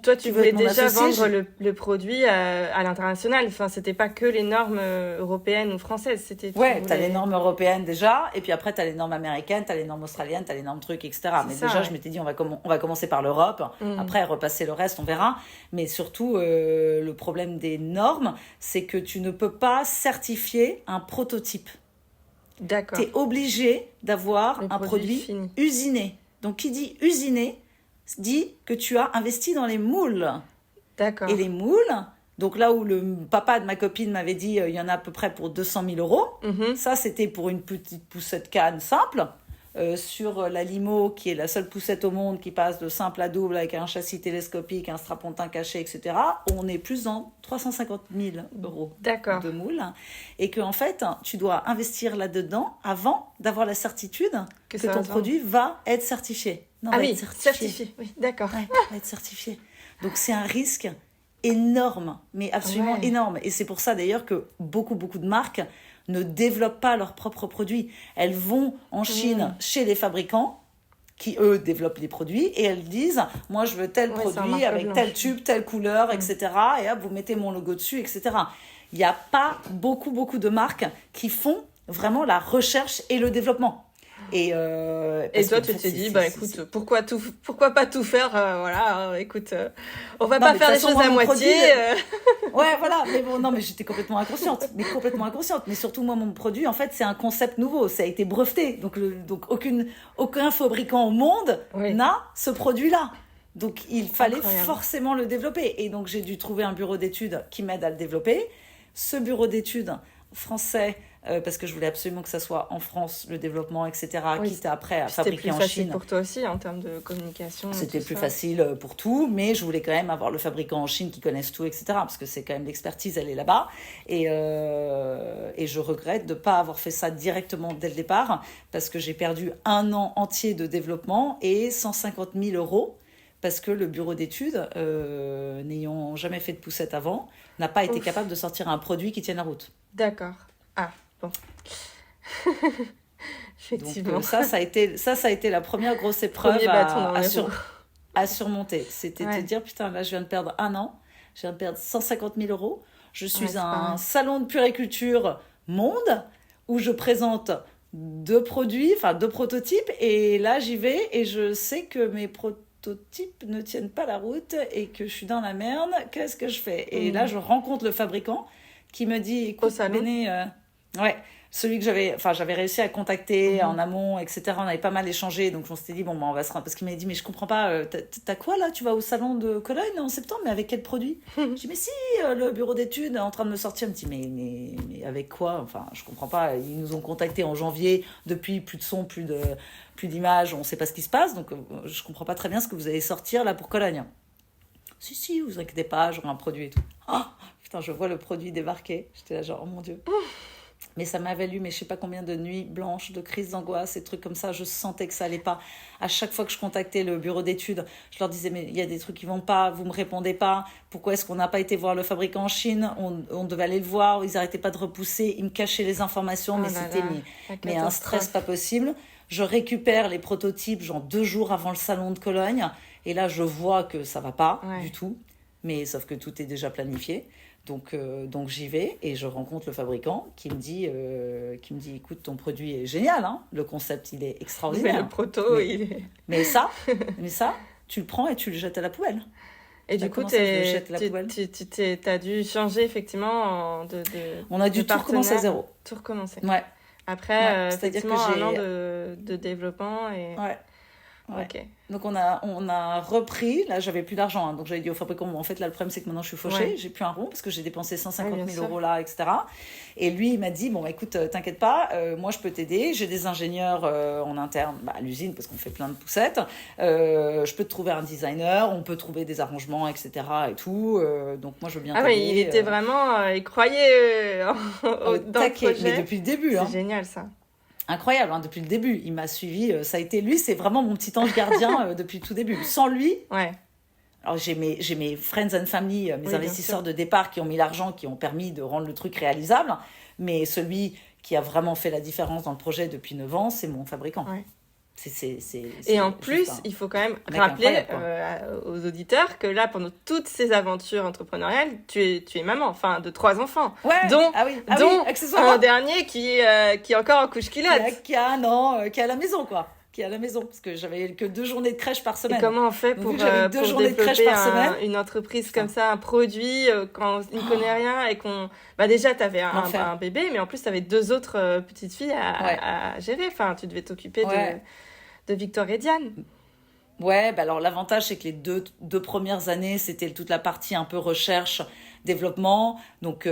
toi, tu voulais déjà vendre le produit à l'international. Enfin, c'était pas que les normes européennes ou françaises. T'as les normes européennes déjà, et puis après, t'as les normes américaines, t'as les normes australiennes, t'as les normes trucs, etc. Mais déjà, je m'étais dit, on va commencer par l'Europe. Après, repasser le reste, on verra. Mais surtout, le problème des normes, c'est que tu ne peux pas certifier un prototype. D'accord. Tu es obligé d'avoir un produit fini. usiné. Donc, qui dit usiné, dit que tu as investi dans les moules. D'accord. Et les moules, donc là où le papa de ma copine m'avait dit il y en a à peu près pour 200 000 euros, ça c'était pour une petite poussette canne simple. Sur la Limo, qui est la seule poussette au monde qui passe de simple à double avec un châssis télescopique, un strapontin caché, etc., on est plus dans 350 000 euros de moule. Et qu'en fait, tu dois investir là-dedans avant d'avoir la certitude que ton produit va être certifié. Non, va être certifié. Oui, d'accord. Ouais, va être certifié. Donc c'est un risque énorme, mais absolument énorme. Et c'est pour ça d'ailleurs que beaucoup de marques ne développent pas leurs propres produits. Elles vont en Chine chez les fabricants qui, eux, développent les produits et elles disent « Moi, je veux tel produit avec tel tube, telle couleur, etc. » Et hop, vous mettez mon logo dessus, etc. Il n'y a pas beaucoup de marques qui font vraiment la recherche et le développement. Et toi, tu t'es dit, écoute, pourquoi pas tout faire, voilà, écoute, on va pas faire les choses à moitié. Ouais, voilà, mais bon, non, mais j'étais complètement inconsciente. Mais surtout, moi, mon produit, en fait, c'est un concept nouveau, ça a été breveté. Donc aucun fabricant au monde n'a ce produit-là. Donc, il fallait forcément le développer. Et donc, j'ai dû trouver un bureau d'études qui m'aide à le développer. Ce bureau d'études français, parce que je voulais absolument que ça soit en France, le développement, etc., quitte après à fabriquer en Chine. C'était plus facile pour toi aussi, en termes de communication. C'était plus facile pour tout, mais je voulais quand même avoir le fabricant en Chine qui connaisse tout, etc., parce que c'est quand même l'expertise, elle est là-bas. Et je regrette de ne pas avoir fait ça directement dès le départ, parce que j'ai perdu 1 an entier de développement et 150 000 euros, parce que le bureau d'études, n'ayant jamais fait de poussette avant, n'a pas été capable de sortir un produit qui tienne la route. D'accord. Ah, bon. Effectivement. Donc ça a été la première grosse épreuve à surmonter. C'était de dire, putain, là, je viens de perdre 1 an, je viens de perdre 150 000 euros. Je suis à un salon de puériculture monde où je présente 2 produits, enfin 2 prototypes, et là, j'y vais et je sais que mes prototypes ne tiennent pas la route et que je suis dans la merde. Qu'est-ce que je fais ? Et là, je rencontre le fabricant qui me dit, écoute, Béné, celui que j'avais réussi à contacter en amont, etc. On avait pas mal échangé, donc on s'était dit, on va se rendre. Parce qu'il m'avait dit, mais je comprends pas, t'as quoi là ? Tu vas au salon de Cologne en septembre, mais avec quel produit ? Je dis, mais si, le bureau d'études est en train de me sortir. Il me dit, mais avec quoi ? Enfin, je comprends pas. Ils nous ont contactés en janvier, depuis plus de son, plus d'images, on sait pas ce qui se passe, donc je comprends pas très bien ce que vous allez sortir là pour Cologne. Si, vous inquiétez pas, j'aurai un produit et tout. Oh, putain, je vois le produit débarquer. J'étais là genre, oh mon Dieu. Mais ça m'a valu, je sais pas combien de nuits blanches, de crises d'angoisse, et trucs comme ça. Je sentais que ça allait pas. À chaque fois que je contactais le bureau d'études, je leur disais, mais il y a des trucs qui vont pas, vous me répondez pas. Pourquoi est-ce qu'on n'a pas été voir le fabricant en Chine ? On devait aller le voir, ils arrêtaient pas de repousser, ils me cachaient les informations, mais c'était mais un stress pas possible. Je récupère les prototypes, genre 2 jours avant le salon de Cologne, et là je vois que ça va pas du tout, mais sauf que tout est déjà planifié. Donc j'y vais et je rencontre le fabricant qui me dit écoute, ton produit est génial, hein, le concept il est extraordinaire. Mais le proto mais ça tu le prends et tu le jettes à la poubelle. Et du coup t'as dû changer effectivement on a dû tout recommencer à zéro. Tout recommencer. Ouais. Après effectivement que j'ai 1 an de développement et Ouais. Ok. Donc on a repris, là j'avais plus d'argent, hein, donc j'avais dit au fabricant, en fait là le problème c'est que maintenant je suis fauchée, j'ai plus un rond parce que j'ai dépensé 150 000 euros là, etc. Et lui il m'a dit, écoute, t'inquiète pas, moi je peux t'aider, j'ai des ingénieurs en interne à l'usine parce qu'on fait plein de poussettes, je peux te trouver un designer, on peut trouver des arrangements, etc. et tout, donc moi je veux bien t'aider. Ah oui, il était vraiment, il croyait dans le projet. Mais depuis le début. C'est génial ça. Incroyable, hein, depuis le début. Il m'a suivi, ça a été lui, c'est vraiment mon petit ange gardien depuis le tout début. Sans lui, alors j'ai mes friends and family, mes investisseurs de départ qui ont mis l'argent, qui ont permis de rendre le truc réalisable, mais celui qui a vraiment fait la différence dans le projet depuis 9 ans, c'est mon fabricant. Ouais. Et en plus, il faut quand même rappeler aux auditeurs que là, pendant toutes ces aventures entrepreneuriales, tu es maman, enfin, de 3 enfants. Ouais. Dont un dernier qui est encore en couche culotte. Qui a 1 an, qui est à la maison, quoi. Qui est à la maison, parce que j'avais que 2 journées de crèche par semaine. Et comment on fait pour développer une entreprise comme ça, un produit, quand on ne connaît rien et qu'on... déjà, tu avais un bébé, mais en plus, tu avais 2 autres petites filles à gérer. Enfin, tu devais t'occuper de Victor et Diane. Ouais, bah alors l'avantage, c'est que les deux premières années, c'était toute la partie un peu recherche, développement. Donc,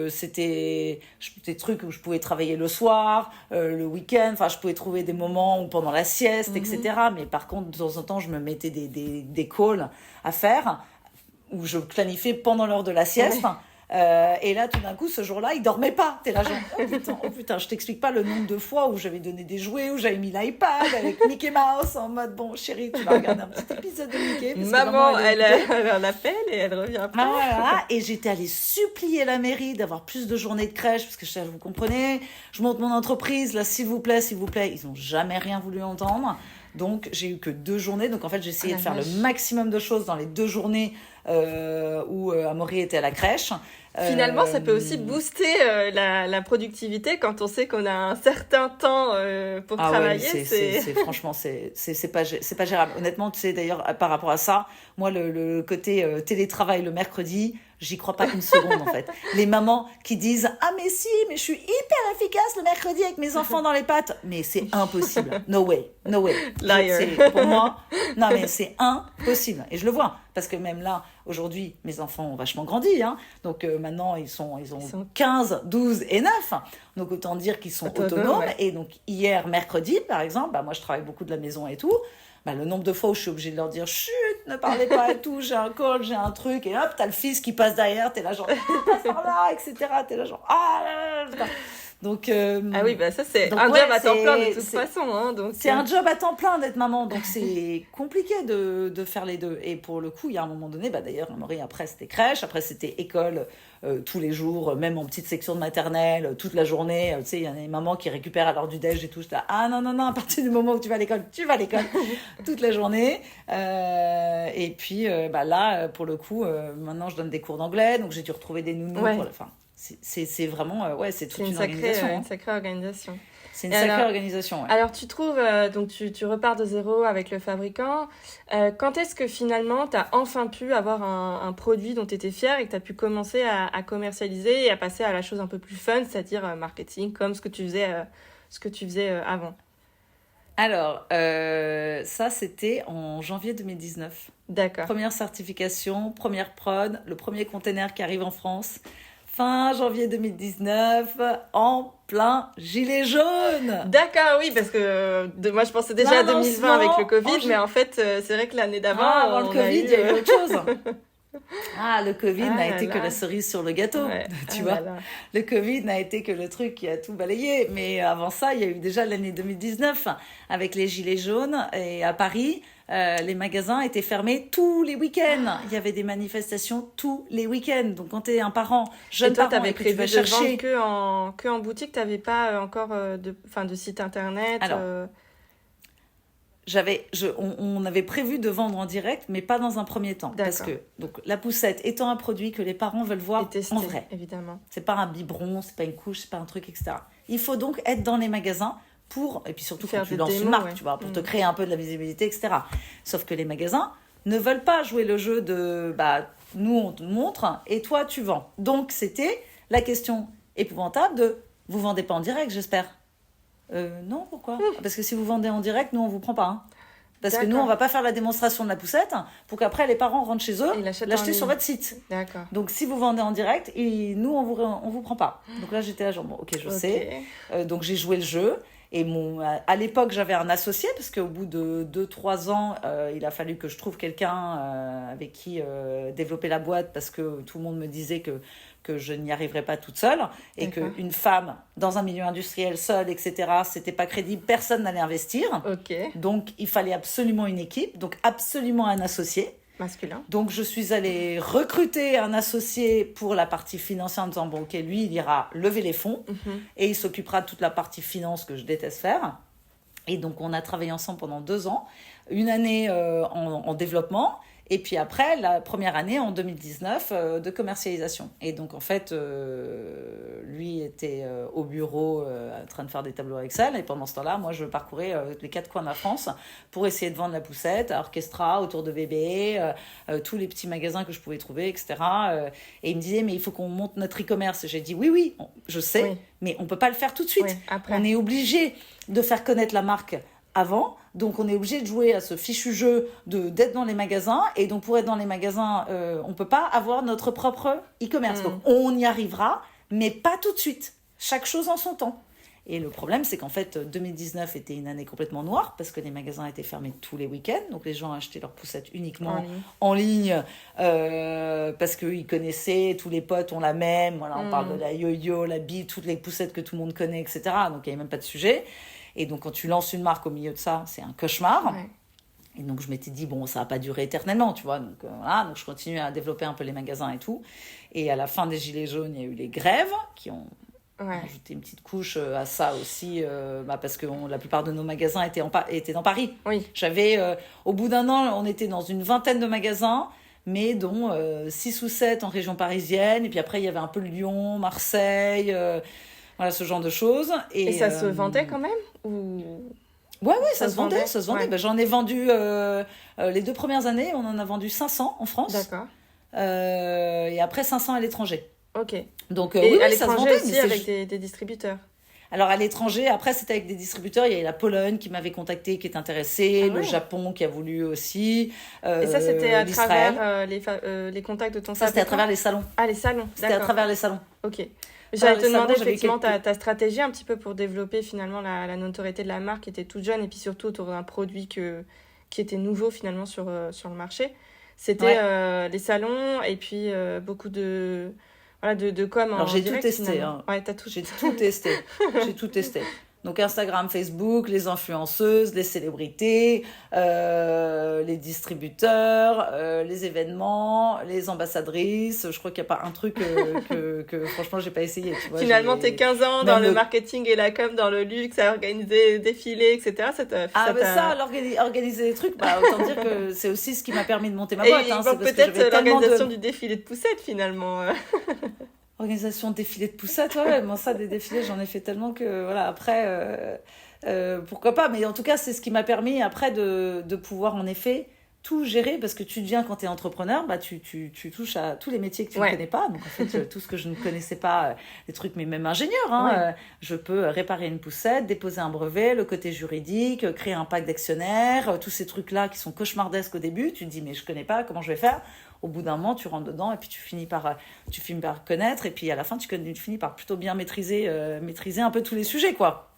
c'était des trucs où je pouvais travailler le soir, le week-end. Enfin, je pouvais trouver des moments où pendant la sieste, etc. Mais par contre, de temps en temps, je me mettais des calls à faire où je planifiais pendant l'heure de la sieste. Ouais. Et là, tout d'un coup, ce jour-là, il dormait pas. T'es là, genre, oh putain, je t'explique pas le nombre de fois où j'avais donné des jouets, où j'avais mis l'iPad avec Mickey Mouse en mode, bon, chérie, tu vas regarder un petit épisode de Mickey. Parce que Maman, elle est occupée. elle en appelle et elle revient après. Ah, voilà. Et j'étais allée supplier la mairie d'avoir plus de journées de crèche, parce que vous comprenez, je monte mon entreprise, là, s'il vous plaît. Ils n'ont jamais rien voulu entendre. Donc, j'ai eu que 2 journées. Donc, en fait, j'ai essayé de faire le maximum de choses dans les 2 journées où Amaury était à la crèche. Finalement, ça peut aussi booster la productivité quand on sait qu'on a un certain temps pour travailler. Ouais, franchement, c'est pas gérable. Honnêtement, tu sais, d'ailleurs, par rapport à ça, moi, le côté télétravail le mercredi, j'y crois pas une seconde, en fait. Les mamans qui disent « Ah, mais si, mais je suis hyper efficace le mercredi avec mes enfants dans les pattes. » Mais c'est impossible. No way. Liar. Pour moi, non, mais c'est impossible. Et je le vois. Parce que même là, aujourd'hui, mes enfants ont vachement grandi. Hein. Donc maintenant, ils ont 15, 12 et 9. Donc autant dire qu'ils sont autonomes. Ouais. Et donc hier, mercredi, par exemple, bah, moi je travaille beaucoup de la maison et tout. Bah, le nombre de fois où je suis obligée de leur dire chut, ne parlez pas et tout, j'ai un call, j'ai un truc, et hop, t'as le fils qui passe derrière, t'es là genre, passe par là, etc. T'es là genre, ah là là. Donc, ah oui, bah ça c'est un job à temps plein de toute façon. Hein, donc, c'est un job à temps plein d'être maman, donc c'est compliqué de faire les deux. Et pour le coup, il y a un moment donné, bah d'ailleurs, Amaury, après c'était crèche, après c'était école tous les jours, même en petite section de maternelle, toute la journée. Tu sais, il y a des mamans qui récupèrent à l'heure du déj et tout. Là, ah non, à partir du moment où tu vas à l'école, toute la journée. Et puis bah là, pour le coup, maintenant je donne des cours d'anglais, donc j'ai dû retrouver des nounous. Ouais. C'est vraiment, c'est toute une organisation. Une sacrée organisation. C'est une sacrée organisation, ouais. Alors, tu trouves, donc tu repars de zéro avec le fabricant. Quand est-ce que finalement, tu as enfin pu avoir un produit dont tu étais fière et que tu as pu commencer à commercialiser et à passer à la chose un peu plus fun, c'est-à-dire marketing, comme ce que tu faisais avant? Alors, ça, c'était en janvier 2019. D'accord. Première certification, première prod, le premier container qui arrive en France. Fin janvier 2019, en plein gilet jaune. D'accord, oui, parce que moi je pensais déjà à 2020 avec le Covid, mais en fait, c'est vrai que l'année d'avant... avant le Covid, il y a eu autre chose. Le Covid n'a été que la cerise sur le gâteau, tu vois. Le Covid n'a été que le truc qui a tout balayé. Mais avant ça, il y a eu déjà l'année 2019 avec les gilets jaunes. Et à Paris, les magasins étaient fermés tous les week-ends. Il y avait des manifestations tous les week-ends. Donc quand tu es un parent, jeune parent, t'avais prévu de vendre que en boutique, tu n'avais pas encore de site internet. Alors, on avait prévu de vendre en direct, mais pas dans un premier temps. D'accord. Parce que donc, la poussette étant un produit que les parents veulent voir tester, en vrai. Évidemment. C'est pas un biberon, c'est pas une couche, c'est pas un truc, etc. Il faut donc être dans les magasins et puis surtout quand tu lances une marque, tu vois, pour te créer un peu de la visibilité, etc. Sauf que les magasins ne veulent pas jouer le jeu de nous on te montre et toi tu vends. Donc c'était la question épouvantable de vous vendez pas en direct, j'espère. Non, pourquoi ? Parce que si vous vendez en direct, nous, on ne vous prend pas. Hein. Parce que nous, on ne va pas faire la démonstration de la poussette pour qu'après, les parents rentrent chez eux et l'acheter sur votre site. D'accord. Donc, si vous vendez en direct, nous, on vous prend pas. Donc là, j'étais là, genre, bon, ok, je sais. Donc, j'ai joué le jeu. Et à l'époque, j'avais un associé, parce qu'au bout de 2-3 ans, il a fallu que je trouve quelqu'un avec qui développer la boîte, parce que tout le monde me disait que je n'y arriverais pas toute seule, et qu'une femme dans un milieu industriel seule, etc., c'était pas crédible, personne n'allait investir. Donc, il fallait absolument une équipe, donc absolument un associé. Masculin. Donc, je suis allée recruter un associé pour la partie financière en disant, bon, ok, lui, il ira lever les fonds et il s'occupera de toute la partie finance que je déteste faire. Et donc, on a travaillé ensemble pendant 2 ans, une année en développement et puis après, la première année, en 2019, de commercialisation. Et donc, en fait, lui était au bureau en train de faire des tableaux Excel. Et pendant ce temps-là, moi, je parcourais les 4 coins de la France pour essayer de vendre la poussette à Orchestra, autour de bébé, tous les petits magasins que je pouvais trouver, etc. Et il me disait, mais il faut qu'on monte notre e-commerce. J'ai dit, oui, je sais, mais on ne peut pas le faire tout de suite. Oui, après. On est obligé de faire connaître la marque avant. Donc, on est obligé de jouer à ce fichu jeu d'être dans les magasins. Et donc, pour être dans les magasins, on ne peut pas avoir notre propre e-commerce. Donc, on y arrivera, mais pas tout de suite. Chaque chose en son temps. Et le problème, c'est qu'en fait, 2019 était une année complètement noire parce que les magasins étaient fermés tous les week-ends. Donc, les gens achetaient leurs poussettes uniquement en ligne parce qu'ils connaissaient, tous les potes ont la même. Voilà, on parle de la yo-yo, la bille, toutes les poussettes que tout le monde connaît, etc. Donc, il n'y avait même pas de sujet. Et donc, quand tu lances une marque au milieu de ça, c'est un cauchemar. Ouais. Et donc, je m'étais dit, bon, ça va pas durer éternellement, tu vois. Donc, voilà. Donc, je continue à développer un peu les magasins et tout. Et à la fin des Gilets jaunes, il y a eu les grèves qui ont ajouté une petite couche à ça aussi, parce que la plupart de nos magasins étaient dans Paris. Oui. J'avais, au bout d'un an, on était dans une vingtaine de magasins, mais dont 6 ou 7 en région parisienne. Et puis après, il y avait un peu Lyon, Marseille, voilà, ce genre de choses. Et ça se vendait quand même ou... Ouais, ça se vendait. Ouais. Ben, j'en ai vendu, les 2 premières années, on en a vendu 500 en France. D'accord. Et après 500 à l'étranger. Ok. Donc, et à l'étranger aussi avec des distributeurs. Alors, à l'étranger, après, c'était avec des distributeurs. Il y a la Pologne qui m'avait contacté, qui est intéressée, le Japon qui a voulu aussi. Et ça, c'était à travers les contacts de ton fabricant ? Ça, c'était à travers les salons. Ah, les salons, d'accord. C'était à travers les salons. Ok. J'allais te demander effectivement ta stratégie un petit peu pour développer finalement la notoriété de la marque qui était toute jeune et puis surtout autour d'un produit qui était nouveau finalement sur le marché. C'était les salons et puis beaucoup de com en direct. Alors, j'ai tout testé. J'ai tout testé. Donc, Instagram, Facebook, les influenceuses, les célébrités, les distributeurs, les événements, les ambassadrices. Je crois qu'il n'y a pas un truc que franchement, j'ai pas essayé. Tu vois, finalement, t'es 15 ans dans le marketing et la com, dans le luxe, à organiser des défilés, etc. Organiser des trucs, autant dire que c'est aussi ce qui m'a permis de monter ma boîte. C'est peut-être l'organisation du défilé de poussettes, finalement. Organisation de défilés de poussettes, ouais, moi ça, des défilés, j'en ai fait tellement que, voilà, après, pourquoi pas, mais en tout cas, c'est ce qui m'a permis, après, de pouvoir, en effet, tout gérer, parce que tu deviens, quand tu es entrepreneur, tu touches à tous les métiers que tu ne connais pas, donc en fait, tout ce que je ne connaissais pas, des trucs, mais même ingénieur, je peux réparer une poussette, déposer un brevet, le côté juridique, créer un pack d'actionnaires, tous ces trucs-là qui sont cauchemardesques au début, tu te dis, mais je connais pas, comment je vais faire ? Au bout d'un moment, tu rentres dedans et puis tu finis par connaître. Et puis à la fin, tu finis par plutôt bien maîtriser un peu tous les sujets, quoi.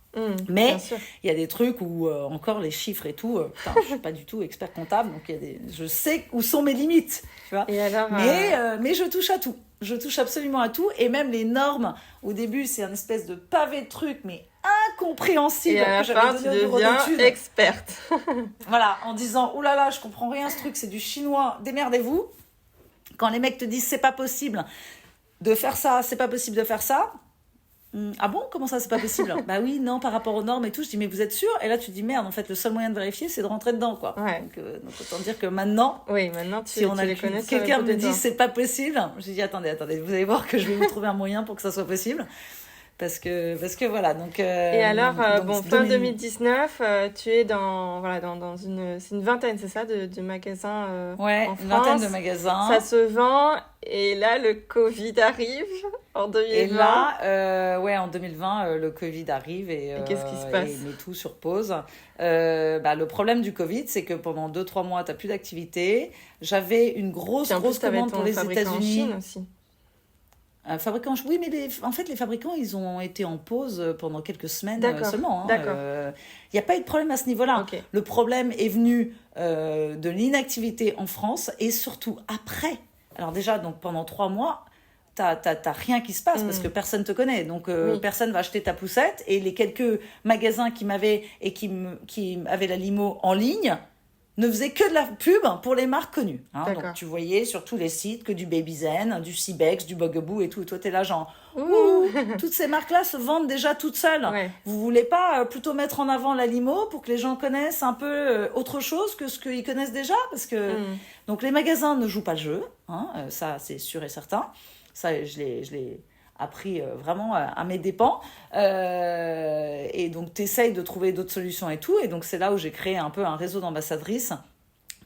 Mais il y a des trucs où, encore les chiffres et tout, je ne suis pas du tout expert comptable, donc je sais où sont mes limites. Tu vois. Et alors, mais je touche à tout. Je touche absolument à tout. Et même les normes, au début, c'est un espèce de pavé de trucs, mais incompréhensible. Et à la fin, tu deviens experte. Voilà, en disant, oh là là, je comprends rien, ce truc, c'est du chinois, démerdez-vous. Quand les mecs te disent c'est pas possible de faire ça, c'est pas possible de faire ça. Ah bon, comment ça c'est pas possible ? Bah oui, non, par rapport aux normes et tout. Je dis mais vous êtes sûr ? Et là tu dis merde, en fait le seul moyen de vérifier c'est de rentrer dedans, quoi. Ouais. Donc autant dire que maintenant, tu les connais. Quelqu'un me dit c'est pas possible, je dis attendez, vous allez voir que je vais vous trouver un moyen pour que ça soit possible. Parce que voilà, donc... Et alors, fin 2019, tu es dans c'est une vingtaine, c'est ça, de magasins en France. Une vingtaine de magasins. Ça se vend, et là, le Covid arrive en 2020. Et là, en 2020, le Covid arrive et qu'est-ce qui se passe ? Et met tout sur pause. Le problème du Covid, c'est que pendant 2-3 mois, tu n'as plus d'activité. J'avais une grosse commande pour les États-Unis. En Chine aussi. Fabricants, oui, mais en fait, les fabricants, ils ont été en pause pendant quelques semaines seulement. D'accord. Il n'y a pas eu de problème à ce niveau-là. Okay. Le problème est venu de l'inactivité en France et surtout après. Alors déjà, donc, pendant 3 mois, t'as rien qui se passe parce que personne te connaît. Donc, personne va acheter ta poussette. Et les quelques magasins qui m'avaient et qui avaient la limo en ligne ne faisait que de la pub pour les marques connues. Donc, tu voyais sur tous les sites que du Babyzen, du Cibex, du Bugaboo et tout. Et toi, t'es là genre, toutes ces marques-là se vendent déjà toutes seules. Ouais. Vous voulez pas plutôt mettre en avant la limo pour que les gens connaissent un peu autre chose que ce qu'ils connaissent déjà ? Parce que, donc, les magasins ne jouent pas le jeu. Ça, c'est sûr et certain. Ça, je l'ai appris vraiment à mes dépens. Et donc, tu essayes de trouver d'autres solutions et tout. Et donc, c'est là où j'ai créé un peu un réseau d'ambassadrices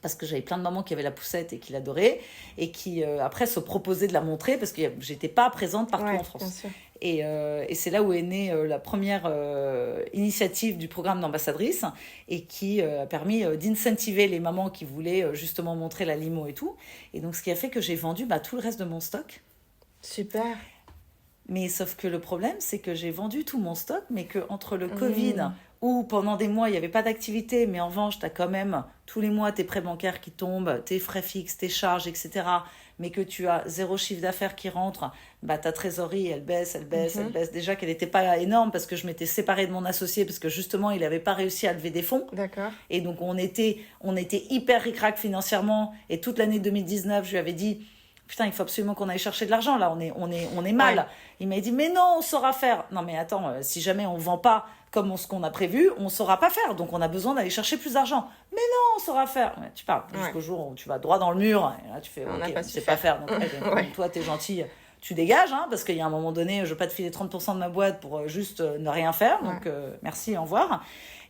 parce que j'avais plein de mamans qui avaient la poussette et qui l'adoraient et qui, après, se proposaient de la montrer parce que j'étais pas présente partout en France. Et c'est là où est née la première initiative du programme d'ambassadrice et qui a permis d'incentiver les mamans qui voulaient justement montrer la limo et tout. Et donc, ce qui a fait que j'ai vendu tout le reste de mon stock. Super. Mais sauf que le problème, c'est que j'ai vendu tout mon stock, mais qu'entre le Covid, où pendant des mois, il n'y avait pas d'activité, mais en revanche, tu as quand même tous les mois tes prêts bancaires qui tombent, tes frais fixes, tes charges, etc., mais que tu as 0 chiffre d'affaires qui rentre, ta trésorerie, elle baisse. Déjà qu'elle n'était pas énorme parce que je m'étais séparée de mon associé, parce que justement, il n'avait pas réussi à lever des fonds. D'accord. Et donc, on était hyper ric-rac financièrement. Et toute l'année 2019, je lui avais dit... Putain, il faut absolument qu'on aille chercher de l'argent, là, on est mal. Ouais. Il m'a dit, mais non, on saura faire. Non, mais attends, si jamais on ne vend pas comme ce qu'on a prévu, on ne saura pas faire. Donc, on a besoin d'aller chercher plus d'argent. Mais non, on saura faire. Ouais, tu parles jusqu'au jour où tu vas droit dans le mur. Et là, tu fais, ok, on ne sait pas faire. Donc, donc toi, t'es gentil, tu dégages, parce qu'il y a un moment donné, je ne veux pas te filer 30% de ma boîte pour juste ne rien faire. Donc, merci, au revoir.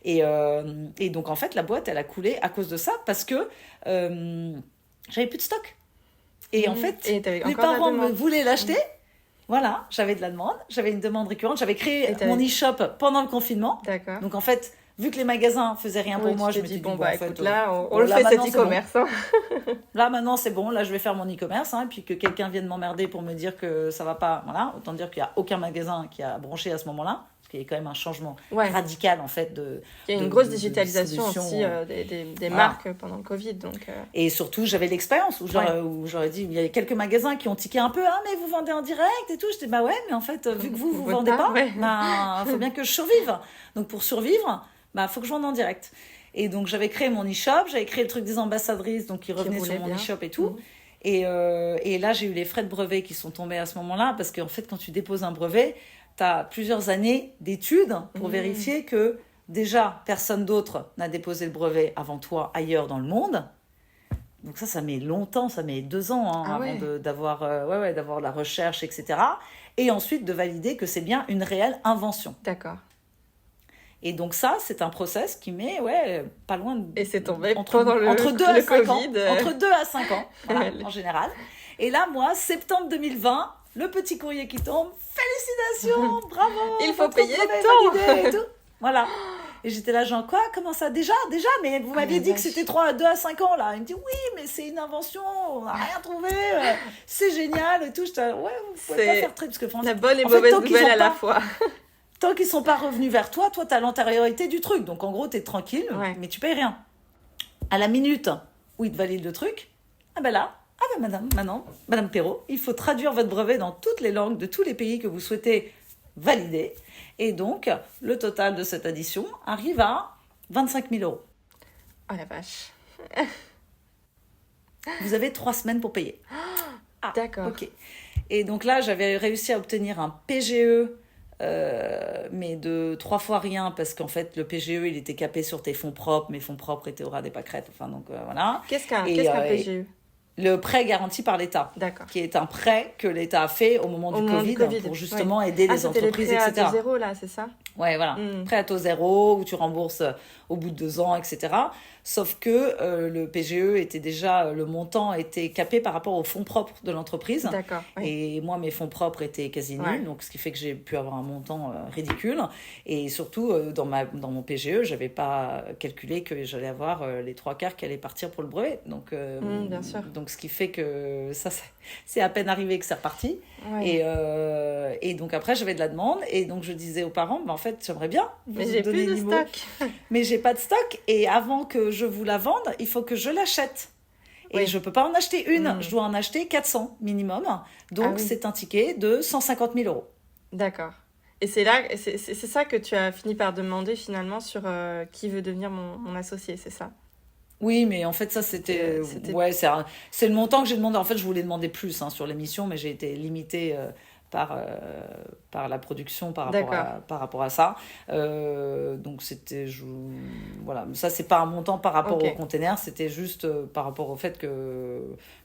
Et donc, en fait, la boîte, elle a coulé à cause de ça parce que j'avais plus de stock. Et en fait, les parents voulaient l'acheter. Voilà, j'avais de la demande, j'avais une demande récurrente. J'avais créé mon e-shop pendant le confinement. D'accord. Donc en fait, vu que les magasins faisaient rien pour moi, je me suis dit, bon, en fait, là, on le fait cet e-commerce. Bon. Là, maintenant, c'est bon. Là, je vais faire mon e-commerce. Et puis que quelqu'un vienne m'emmerder pour me dire que ça va pas. Voilà, autant dire qu'il n'y a aucun magasin qui a branché à ce moment-là. Parce qu'il y a quand même un changement radical, en fait. Il y a une grosse digitalisation aussi des marques pendant le Covid. Donc, Et surtout, j'avais l'expérience où j'aurais dit, il y a quelques magasins qui ont tiqué un peu, mais vous vendez en direct et tout. J'étais, mais en fait, vu que vous vendez pas, faut bien que je survive. Donc, pour survivre, faut que je vende en direct. Et donc, j'avais créé mon e-shop, j'avais créé le truc des ambassadrices, donc qui revenait sur mon e-shop et tout. Et là, j'ai eu les frais de brevet qui sont tombés à ce moment-là, parce qu'en fait, quand tu déposes un brevet, tu as plusieurs années d'études pour vérifier que, déjà, personne d'autre n'a déposé le brevet avant toi ailleurs dans le monde. Donc ça met longtemps, ça met 2 ans avant d'avoir la recherche, etc. Et ensuite, de valider que c'est bien une réelle invention. D'accord. Et donc ça, c'est un process qui met pas loin de... Et c'est tombé entre 2 à 5 ans. Entre 2 à 5 ans, voilà, en général. Et là, moi, septembre 2020, le petit courrier qui tombe, félicitations, bravo, il faut payer tant et tout. Voilà. Et j'étais là, genre, quoi, comment ça, déjà, mais vous m'aviez dit que c'était 2 à 5 ans, là. Il me dit, oui, mais c'est une invention, on n'a rien trouvé, c'est génial et tout. J'étais là, vous pouvez pas faire très... Parce que, la bonne et mauvaise nouvelle à la fois. Tant qu'ils sont pas revenus vers toi, tu as l'antériorité du truc. Donc, en gros, tu es tranquille, mais tu payes rien. À la minute où ils te valident le truc, Madame Perrault, il faut traduire votre brevet dans toutes les langues de tous les pays que vous souhaitez valider. Et donc, le total de cette addition arrive à 25 000 €. Oh la vache. Vous avez 3 semaines pour payer. D'accord. Ok. Et donc là, j'avais réussi à obtenir un PGE, mais de 3 fois rien, parce qu'en fait, le PGE, il était capé sur tes fonds propres. Mes fonds propres étaient au ras des pâquerettes. Enfin, donc, voilà. Qu'est-ce qu'un PGE ? Le prêt garanti par l'État, qui est un prêt que l'État a fait au moment du Covid pour justement aider les entreprises, etc. Prêt à taux zéro, là, c'est ça ? Ouais, voilà. Prêt à taux zéro, où tu rembourses au bout de 2 ans, etc. Sauf que le PGE était déjà, le montant était capé par rapport aux fonds propres de l'entreprise. D'accord. Oui. Et moi, mes fonds propres étaient quasi nuls, donc ce qui fait que j'ai pu avoir un montant ridicule. Et surtout, dans mon PGE, j'avais pas calculé que j'allais avoir les 3/4 qui allaient partir pour le brevet. Donc, bien sûr. Donc, ce qui fait que ça, c'est à peine arrivé que c'est reparti. Ouais. Et donc, après, j'avais de la demande. Et donc, je disais aux parents, en fait, j'aimerais bien mais j'ai plus de stock. Mais j'ai pas de stock. Et avant que je vous la vende, il faut que je l'achète. Et je peux pas en acheter une. Je dois en acheter 400 minimum. Donc, c'est un ticket de 150 000 €. D'accord. Et c'est ça que tu as fini par demander finalement sur qui veut devenir mon associé, c'est ça ? Oui, mais en fait, ça, c'était... c'est le montant que j'ai demandé. En fait, je voulais demander plus sur l'émission, mais j'ai été limitée par la production par rapport à ça. Donc, c'était... Voilà. Ça, c'est pas un montant par rapport au container. C'était juste par rapport au fait que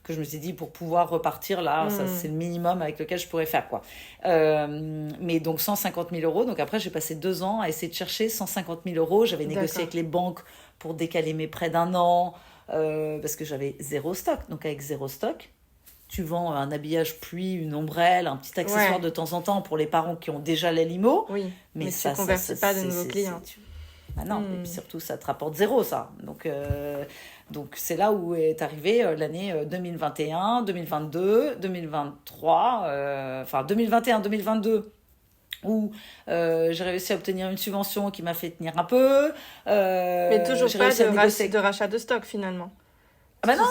je me suis dit, pour pouvoir repartir, là, ça, c'est le minimum avec lequel je pourrais faire, quoi. Mais donc, 150 000 €. Donc, après, j'ai passé 2 ans à essayer de chercher 150 000 €. J'avais négocié avec les banques pour décaler mes prêts d'1 an, parce que j'avais 0 stock. Donc, avec 0 stock, tu vends un habillage pluie, une ombrelle, un petit accessoire de temps en temps pour les parents qui ont déjà les limos. Oui, mais ça, tu ne convertis pas de nouveaux clients. Ah non, et puis surtout, ça te rapporte zéro, ça. Donc c'est là où est arrivée l'année 2021, 2022, 2023, enfin 2021-2022, où j'ai réussi à obtenir une subvention qui m'a fait tenir un peu. Mais toujours pas de rachat de stock, finalement. Ah bah non.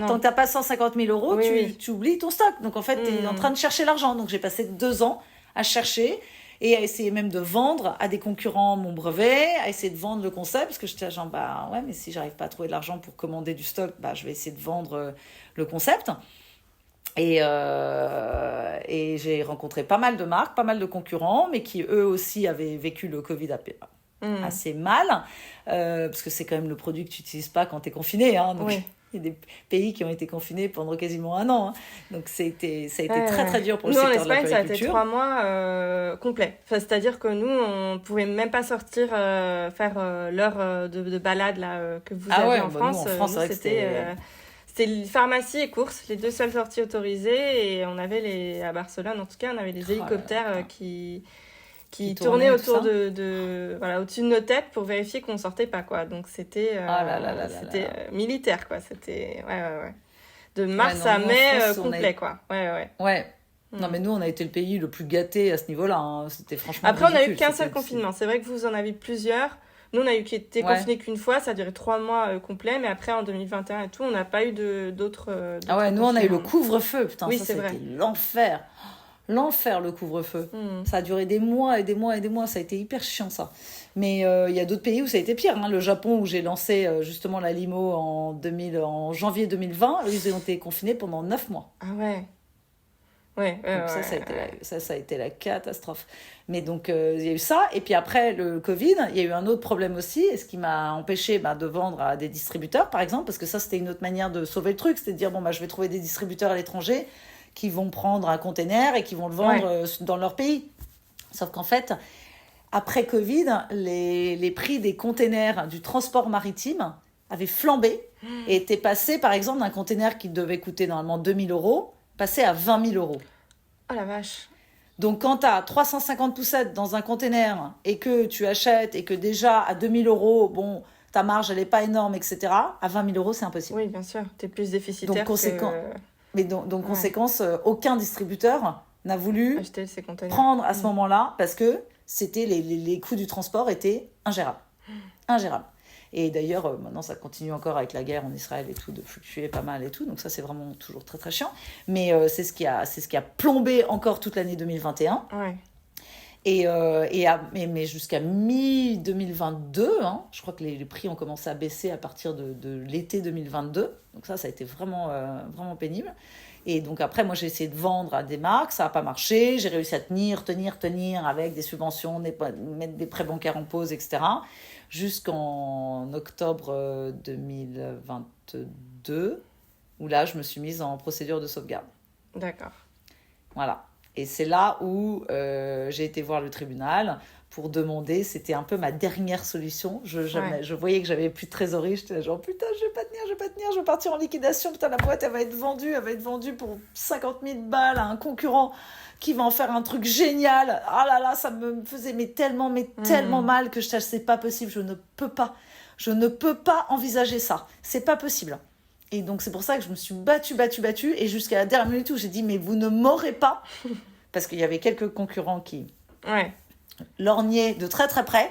Tant que tu n'as pas 150 000 euros, tu oublies ton stock. Donc en fait, tu es en train de chercher l'argent. Donc j'ai passé 2 ans à chercher et à essayer même de vendre à des concurrents mon brevet, à essayer de vendre le concept, parce que j'étais genre, mais si j'arrive pas à trouver de l'argent pour commander du stock, je vais essayer de vendre le concept. Et j'ai rencontré pas mal de marques, pas mal de concurrents, mais qui eux aussi avaient vécu le Covid assez mal, parce que c'est quand même le produit que tu n'utilises pas quand tu es confiné. Hein, donc il y a des pays qui ont été confinés pendant quasiment 1 an. Hein. Donc ça a été très très dur pour le secteur de la périculture. En Espagne, ça a été 3 mois complets. Enfin, c'est-à-dire que nous, on ne pouvait même pas sortir faire l'heure de balade là, que vous avez en France. Nous, en France, c'était pharmacie et courses, les 2 seules sorties autorisées. Et on avait à Barcelone, en tout cas, on avait des hélicoptères qui tournaient autour au-dessus de nos têtes pour vérifier qu'on ne sortait pas, quoi. Donc c'était militaire, quoi. C'était de mars à mai complet, quoi. Ouais. Non, mais nous, on a été le pays le plus gâté à ce niveau-là. Hein. C'était franchement Après, ridicule. on n'a eu qu'un seul confinement. C'est vrai que vous en avez plusieurs. Nous, on a été confinés qu'une fois. Ça a duré 3 mois complets. Mais après, en 2021 et tout, on n'a pas eu d'autres nous, on a eu le couvre-feu. Putain, oui, ça, c'était l'enfer. L'enfer, le couvre-feu. Ça a duré des mois et des mois et des mois. Ça a été hyper chiant, ça. Mais il y a d'autres pays où ça a été pire. Hein. Le Japon, où j'ai lancé justement la limo en janvier 2020, ils ont été confinés pendant 9 mois. Ah ouais. Donc ça a été la catastrophe. Mais donc, il y a eu ça. Et puis après le Covid, il y a eu un autre problème aussi, et ce qui m'a empêché de vendre à des distributeurs, par exemple, parce que ça, c'était une autre manière de sauver le truc. C'était de dire, je vais trouver des distributeurs à l'étranger qui vont prendre un container et qui vont le vendre dans leur pays. Sauf qu'en fait, après Covid, les prix des containers du transport maritime avaient flambé et étaient passés, par exemple, d'un container qui devait coûter normalement 2 000 euros, passé à 20 000 euros. Oh la vache. Donc quand tu as 350 poussettes dans un container et que tu achètes et que déjà à 2 000 euros, ta marge elle n'est pas énorme, etc., à 20 000 euros, c'est impossible. Oui, bien sûr. Tu es plus déficitaire. Conséquence, aucun distributeur n'a voulu prendre à ce moment-là parce que c'était les coûts du transport étaient ingérables. Et d'ailleurs, maintenant, ça continue encore avec la guerre en Israël et tout, de fluctuer pas mal et tout. Donc ça, c'est vraiment toujours très, très chiant. Mais c'est ce qui a plombé encore toute l'année 2021. Ouais. Mais jusqu'à mi-2022, je crois que les prix ont commencé à baisser à partir de l'été 2022. Donc ça a été vraiment, vraiment pénible. Et donc après, moi, j'ai essayé de vendre à des marques. Ça n'a pas marché. J'ai réussi à tenir avec des subventions, mettre des prêts bancaires en pause, etc. Jusqu'en octobre 2022, où là, je me suis mise en procédure de sauvegarde. D'accord. Voilà. Et c'est là où j'ai été voir le tribunal pour demander, c'était un peu ma dernière solution. Je voyais que j'avais plus de trésorerie, j'étais genre putain, je vais pas tenir, je vais partir en liquidation, putain, la boîte elle va être vendue pour 50 000 balles à un concurrent qui va en faire un truc génial. Ah là là, ça me faisait tellement mal que c'est pas possible, je ne peux pas envisager ça, c'est pas possible. Et donc c'est pour ça que je me suis battue et jusqu'à la dernière minute où j'ai dit mais vous ne m'aurez pas, parce qu'il y avait quelques concurrents qui lorgnaient de très très près,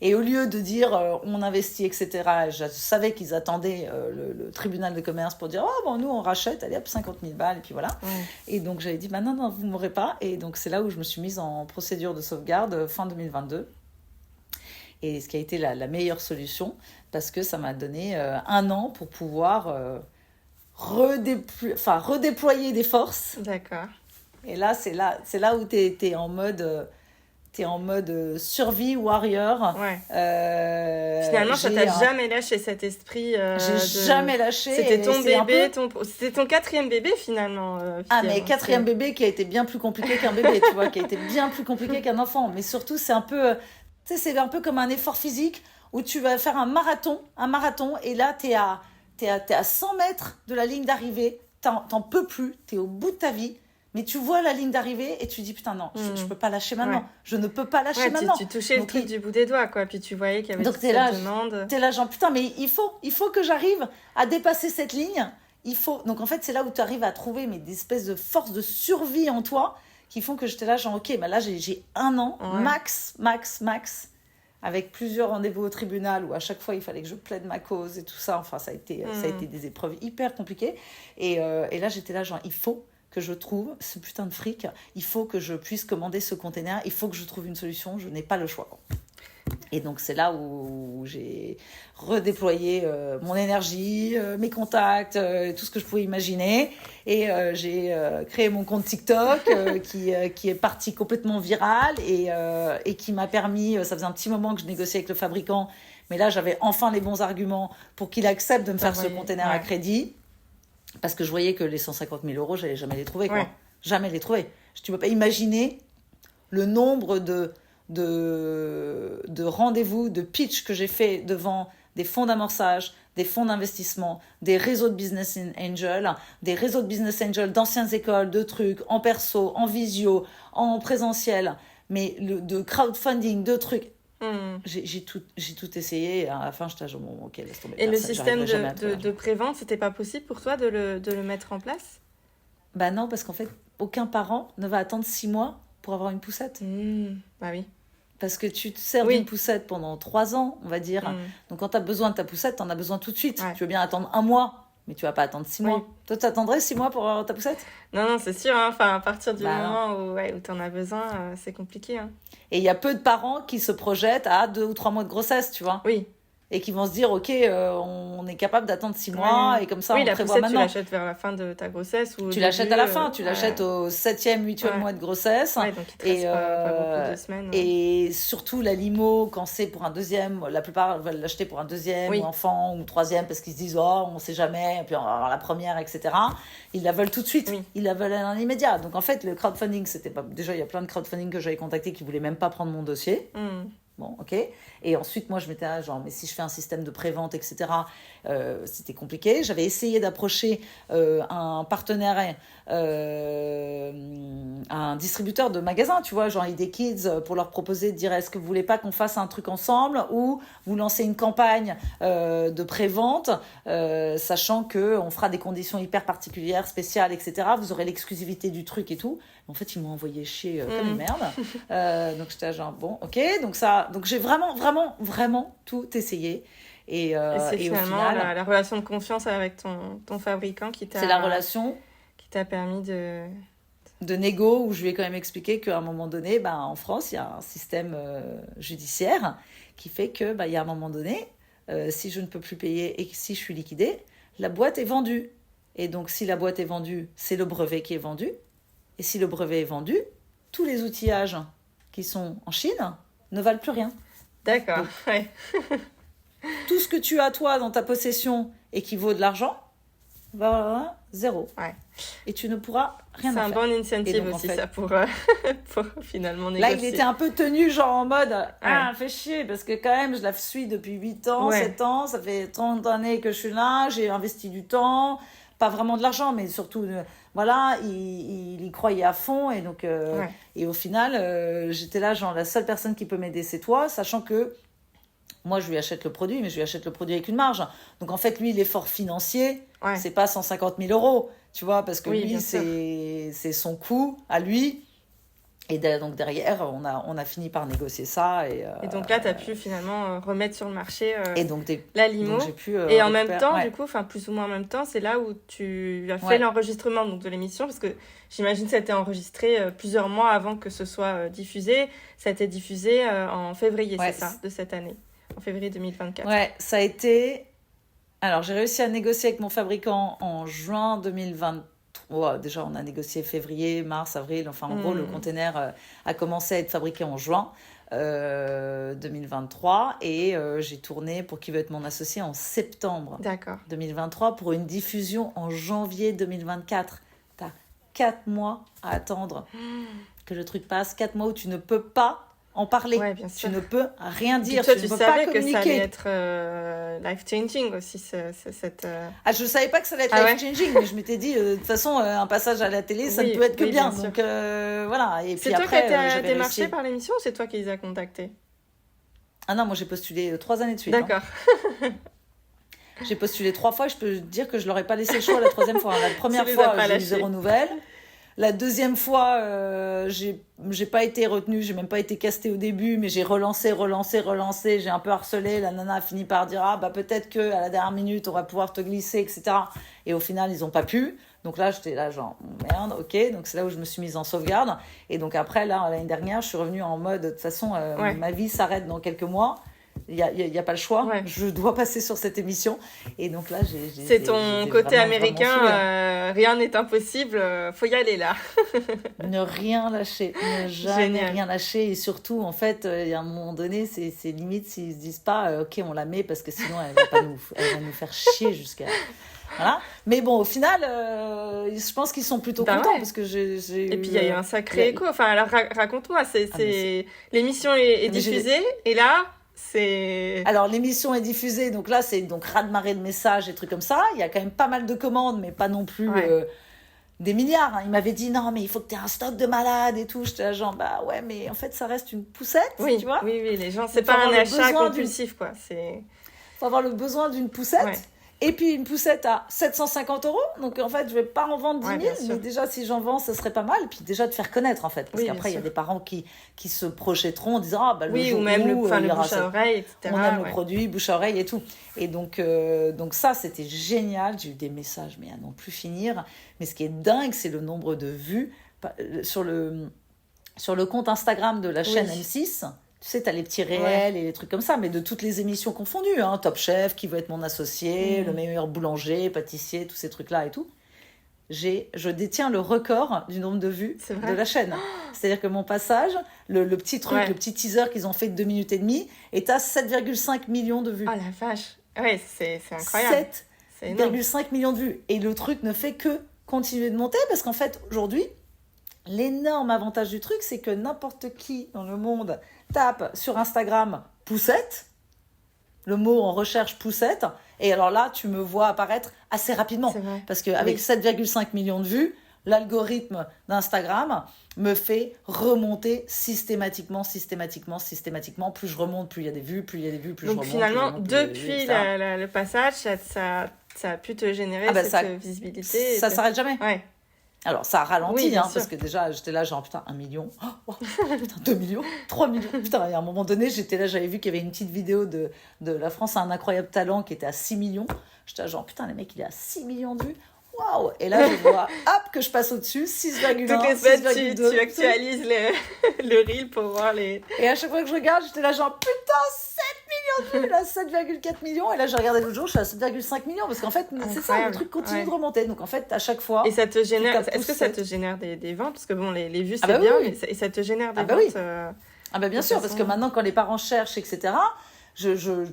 et au lieu de dire on investit, etc., je savais qu'ils attendaient le tribunal de commerce pour dire nous on rachète, allez hop, 50 000 balles et puis voilà. Et donc j'avais dit non, vous ne m'aurez pas. Et donc c'est là où je me suis mise en procédure de sauvegarde fin 2022. Et ce qui a été la meilleure solution, parce que ça m'a donné 1 an pour pouvoir redéployer des forces. D'accord. Et là, c'est là où t'es en mode survie warrior. Finalement, ça t'a jamais lâché cet esprit. Jamais lâché. C'était ton bébé, c'était ton 4e bébé finalement. Mais 4e bébé qui a été bien plus compliqué qu'un bébé, tu vois, qui a été bien plus compliqué qu'un enfant. Mais surtout, c'est un peu comme un effort physique où tu vas faire un marathon, et là, t'es à 100 mètres de la ligne d'arrivée. t'en peux plus, t'es au bout de ta vie, mais tu vois la ligne d'arrivée et tu dis putain non, je peux pas lâcher maintenant. Ouais. Je ne peux pas lâcher maintenant. Tu touchais le truc du bout des doigts, quoi. Puis tu voyais qu'il y avait toute cette demande. T'es là genre putain, mais il faut que j'arrive à dépasser cette ligne. Donc en fait, c'est là où tu arrives à trouver des espèces de forces de survie en toi qui font que j'étais là genre ok, là j'ai 1 an, max, avec plusieurs rendez-vous au tribunal où à chaque fois il fallait que je plaide ma cause et tout ça. Enfin, ça a été des épreuves hyper compliquées. Et là, j'étais là genre il faut que je trouve ce putain de fric, il faut que je puisse commander ce container, il faut que je trouve une solution, je n'ai pas le choix. Et donc c'est là où j'ai redéployé mon énergie, mes contacts, tout ce que je pouvais imaginer. Et j'ai créé mon compte TikTok qui est parti complètement viral et qui m'a permis, ça faisait un petit moment que je négociais avec le fabricant, mais là j'avais enfin les bons arguments pour qu'il accepte de me faire ce container à crédit. Parce que je voyais que les 150 000 euros, j'allais jamais les trouver. Quoi. Jamais les trouver. Tu ne peux pas imaginer le nombre de rendez-vous, de pitch que j'ai fait devant des fonds d'amorçage, des fonds d'investissement, des réseaux de business angels, des réseaux de business angels d'anciennes écoles, de trucs, en perso, en visio, en présentiel, mais de crowdfunding, de trucs. J'ai tout essayé et à la fin je bon, ok, laisse tomber. Et le système de prévente, c'était pas possible pour toi de le mettre en place? Bah non, parce qu'en fait aucun parent ne va attendre 6 mois pour avoir une poussette. Bah oui. Parce que tu te sers d'une poussette pendant 3 ans, on va dire. Donc quand tu as besoin de ta poussette, tu en as besoin tout de suite. Tu veux bien attendre 1 mois, mais tu vas pas attendre 6 mois. Toi, tu attendrais 6 mois pour avoir ta poussette? Non, c'est sûr. Hein. Enfin, à partir du moment où tu en as besoin, c'est compliqué. Hein. Et il y a peu de parents qui se projettent à 2 ou 3 mois de grossesse, tu vois. Oui. Et qui vont se dire, ok, on est capable d'attendre 6 mois, et comme ça, on prévoit maintenant. Tu l'achètes vers la fin de ta grossesse ou tu l'achètes à la fin, tu l'achètes au 7e, 8e mois de grossesse. Ouais, donc il te reste pas beaucoup de semaines. Et surtout, la limo, quand c'est pour un deuxième, la plupart veulent l'acheter pour un deuxième enfant ou 3e parce qu'ils se disent, oh, on sait jamais, et puis on va avoir la première, etc. Ils la veulent tout de suite, ils la veulent en immédiat. Donc en fait, le crowdfunding, c'était pas. Déjà, il y a plein de crowdfunding que j'avais contactés qui voulaient même pas prendre mon dossier. Bon, ok. Et ensuite, moi, je m'étais là, genre, mais si je fais un système de prévente, etc., c'était compliqué. J'avais essayé d'approcher un partenaire, un distributeur de magasins, tu vois, genre ID Kids, pour leur proposer de dire, est-ce que vous voulez pas qu'on fasse un truc ensemble ou vous lancez une campagne de prévente, sachant qu'on fera des conditions hyper particulières, spéciales, etc. Vous aurez l'exclusivité du truc et tout. En fait, ils m'ont envoyé chier comme une merde. Donc, j'étais genre, bon, ok. Donc j'ai vraiment tout essayé. Et c'est finalement au final, la relation de confiance avec ton fabricant qui t'a... C'est la relation... qui t'a permis de négo, où je lui ai quand même expliqué qu'à un moment donné, en France, il y a un système judiciaire qui fait que, il y a un moment donné, si je ne peux plus payer et que si je suis liquidée, la boîte est vendue. Et donc, si la boîte est vendue, c'est le brevet qui est vendu. Et si le brevet est vendu, tous les outillages qui sont en Chine ne valent plus rien. D'accord, donc, tout ce que tu as, toi, dans ta possession et qui vaut de l'argent, va zéro. Ouais. Et tu ne pourras rien en faire. C'est un bon incentive donc, aussi, ça, pour finalement négocier. Là, il était un peu tenu, genre en mode fais chier, parce que quand même, je la suis depuis 8 ans, 7 ans, ça fait 30 années que je suis là, j'ai investi du temps, pas vraiment de l'argent, mais surtout, voilà, il y croyait à fond, et donc, et au final, j'étais là, genre, la seule personne qui peut m'aider, c'est toi, sachant que moi, je lui achète le produit, mais je lui achète le produit avec une marge. Donc, en fait, lui, l'effort financier, c'est pas 150 000 euros, tu vois, parce que lui, c'est son coût à lui. Et donc, derrière, on a fini par négocier ça. Et donc là, tu as pu finalement remettre sur le marché et donc, la limo. Donc j'ai pu, et en même temps, du coup, plus ou moins en même temps, c'est là où tu as fait l'enregistrement donc, de l'émission, parce que j'imagine que ça a été enregistré plusieurs mois avant que ce soit diffusé. Ça a été diffusé en février, c'est ça, de cette année. En février 2024. Ouais, ça a été... Alors, j'ai réussi à négocier avec mon fabricant en juin 2023. Déjà, on a négocié février, mars, avril. Enfin, en gros, le container a commencé à être fabriqué en juin 2023. Et j'ai tourné pour Qui veut être mon associé en septembre 2023 pour une diffusion en janvier 2024. T'as 4 mois à attendre que le truc passe. 4 mois où tu ne peux pas en parler. Ouais, bien Tu sûr. ne peux rien Puis dire, toi, tu tu ne peux pas savais que ça allait communiquer. être life-changing aussi, cette... Ah, je savais pas que ça allait être Ah ouais? life-changing, mais je m'étais dit, de toute façon, un passage à la télé, ça ne Oui, peut être que oui, bien. bien sûr. Donc voilà. Et C'est puis toi qui as après, été j'avais démarché réussi. par l'émission ou c'est toi qui les as contactés? Ah non, moi j'ai postulé 3 années de suite. Hein. D'accord. J'ai postulé 3 fois, je peux dire que je leur ai pas laissé le choix la troisième fois. La première Tu les as fois, pas j'ai eu lâchés. 0 nouvelle. La deuxième fois, j'ai pas été retenue, j'ai même pas été castée au début, mais j'ai relancé, j'ai un peu harcelé. La nana a fini par dire ah bah peut-être que à la dernière minute on va pouvoir te glisser, etc. Et au final ils ont pas pu. Donc là j'étais là genre merde, ok. Donc c'est là où je me suis mise en sauvegarde. Et donc après là l'année dernière je suis revenue en mode de toute façon Ouais. ma vie s'arrête dans quelques mois. Il y a pas le choix. Ouais. Je dois passer sur cette émission. Et donc là C'est ton j'étais côté vraiment, américain, vraiment saoulée. rien n'est impossible, faut y aller là. Ne rien lâcher, ne jamais Génial. rien lâcher. Et surtout, en fait, il y a un moment donné, c'est limite s'ils se disent pas, ok, on la met parce que sinon elle va nous faire chier jusqu'à. Voilà. Mais bon, au final, je pense qu'ils sont plutôt Bah contents ouais. parce que j'ai Et eu, puis il y a eu un sacré écho. Enfin, alors raconte-moi, Ah, mais l'émission est mais j'ai- diffusée et là, c'est... Alors, l'émission est diffusée, donc là, c'est donc raz-de-marée de messages et trucs comme ça. Il y a quand même pas mal de commandes, mais pas non plus Ouais. des milliards. Hein. Il m'avait dit, non, mais il faut que tu aies un stock de malades et tout. J'étais là, genre, bah ouais, mais en fait, ça reste une poussette, Oui, tu vois. oui, oui, les gens, c'est Il faut pas un avoir le achat besoin compulsif, quoi. C'est... faut avoir le besoin d'une poussette. Ouais. Et puis une poussette à 750 €. Donc en fait, je vais pas en vendre 10 Ouais, 000. bien sûr. Mais déjà, si j'en vends, ça serait pas mal. Puis déjà de faire connaître en fait. Parce Oui, qu'après, il y a bien sûr. des parents qui se projetteront en disant ah, bah, le Oui, jour ou même où, le il y aura bouche à ça. oreille, etc. On aime ouais. le produit, bouche à oreille et tout. Et donc ça, c'était génial. J'ai eu des messages, mais à n'en plus finir. Mais ce qui est dingue, c'est le nombre de vues sur le compte Instagram de la chaîne Oui. M6. Tu sais, t'as les petits réels Ouais. et les trucs comme ça, mais de toutes les émissions confondues, hein, Top Chef, Qui veut être mon associé, le meilleur boulanger, pâtissier, tous ces trucs-là et tout. Je détiens le record du nombre de vues C'est de vrai. la chaîne. C'est-à-dire que mon passage, le petit truc, Ouais. le petit teaser qu'ils ont fait de 2 minutes et demie, est à 7,5 millions de vues. Oh la vache. Ouais, c'est incroyable. C'est énorme. 7,5 millions de vues. Et le truc ne fait que continuer de monter parce qu'en fait, aujourd'hui, l'énorme avantage du truc, c'est que n'importe qui dans le monde tape sur Instagram poussette, le mot en recherche poussette, et alors là, tu me vois apparaître assez rapidement. C'est vrai. Parce qu'avec Oui. 7,5 millions de vues, l'algorithme d'Instagram me fait remonter systématiquement. Plus je remonte, plus il y a des vues, plus il y a des vues, plus je Donc remonte. finalement, plus il y a des vues, depuis etc. le passage, ça a pu te générer Ah bah, cette visibilité. Ça s'arrête jamais. Ouais. Alors, ça a ralenti, Oui, bien hein, sûr. parce que déjà, j'étais là, genre, putain, 1 million, oh, putain, 2 millions, 3 millions. Putain, et à un moment donné, j'étais là, j'avais vu qu'il y avait une petite vidéo de La France a un incroyable talent qui était à 6 millions. J'étais là, genre, putain, les mecs, il est à 6 millions de vues. Waouh! Et là, je vois, hop, que je passe au-dessus, 6,1, Toutes les semaines, 6,2. tu actualises le reel pour voir les... Et à chaque fois que je regarde, j'étais là, genre, putain, 7 millions de vues, là, 7,4 millions. Et là, j'ai regardé l'autre jour, je suis à 7,5 millions, parce qu'en fait, c'est ça, le Incroyable. truc continue Ouais. de remonter. Donc, en fait, à chaque fois. Et ça te génère... tapes Est-ce que ça poussette. te génère des ventes? Parce que bon, les vues, c'est Ah bah bien, oui. mais ça te génère des Ah bah ventes. oui. Ah bah bien De sûr, façon- parce que maintenant, quand les parents cherchent, etc.,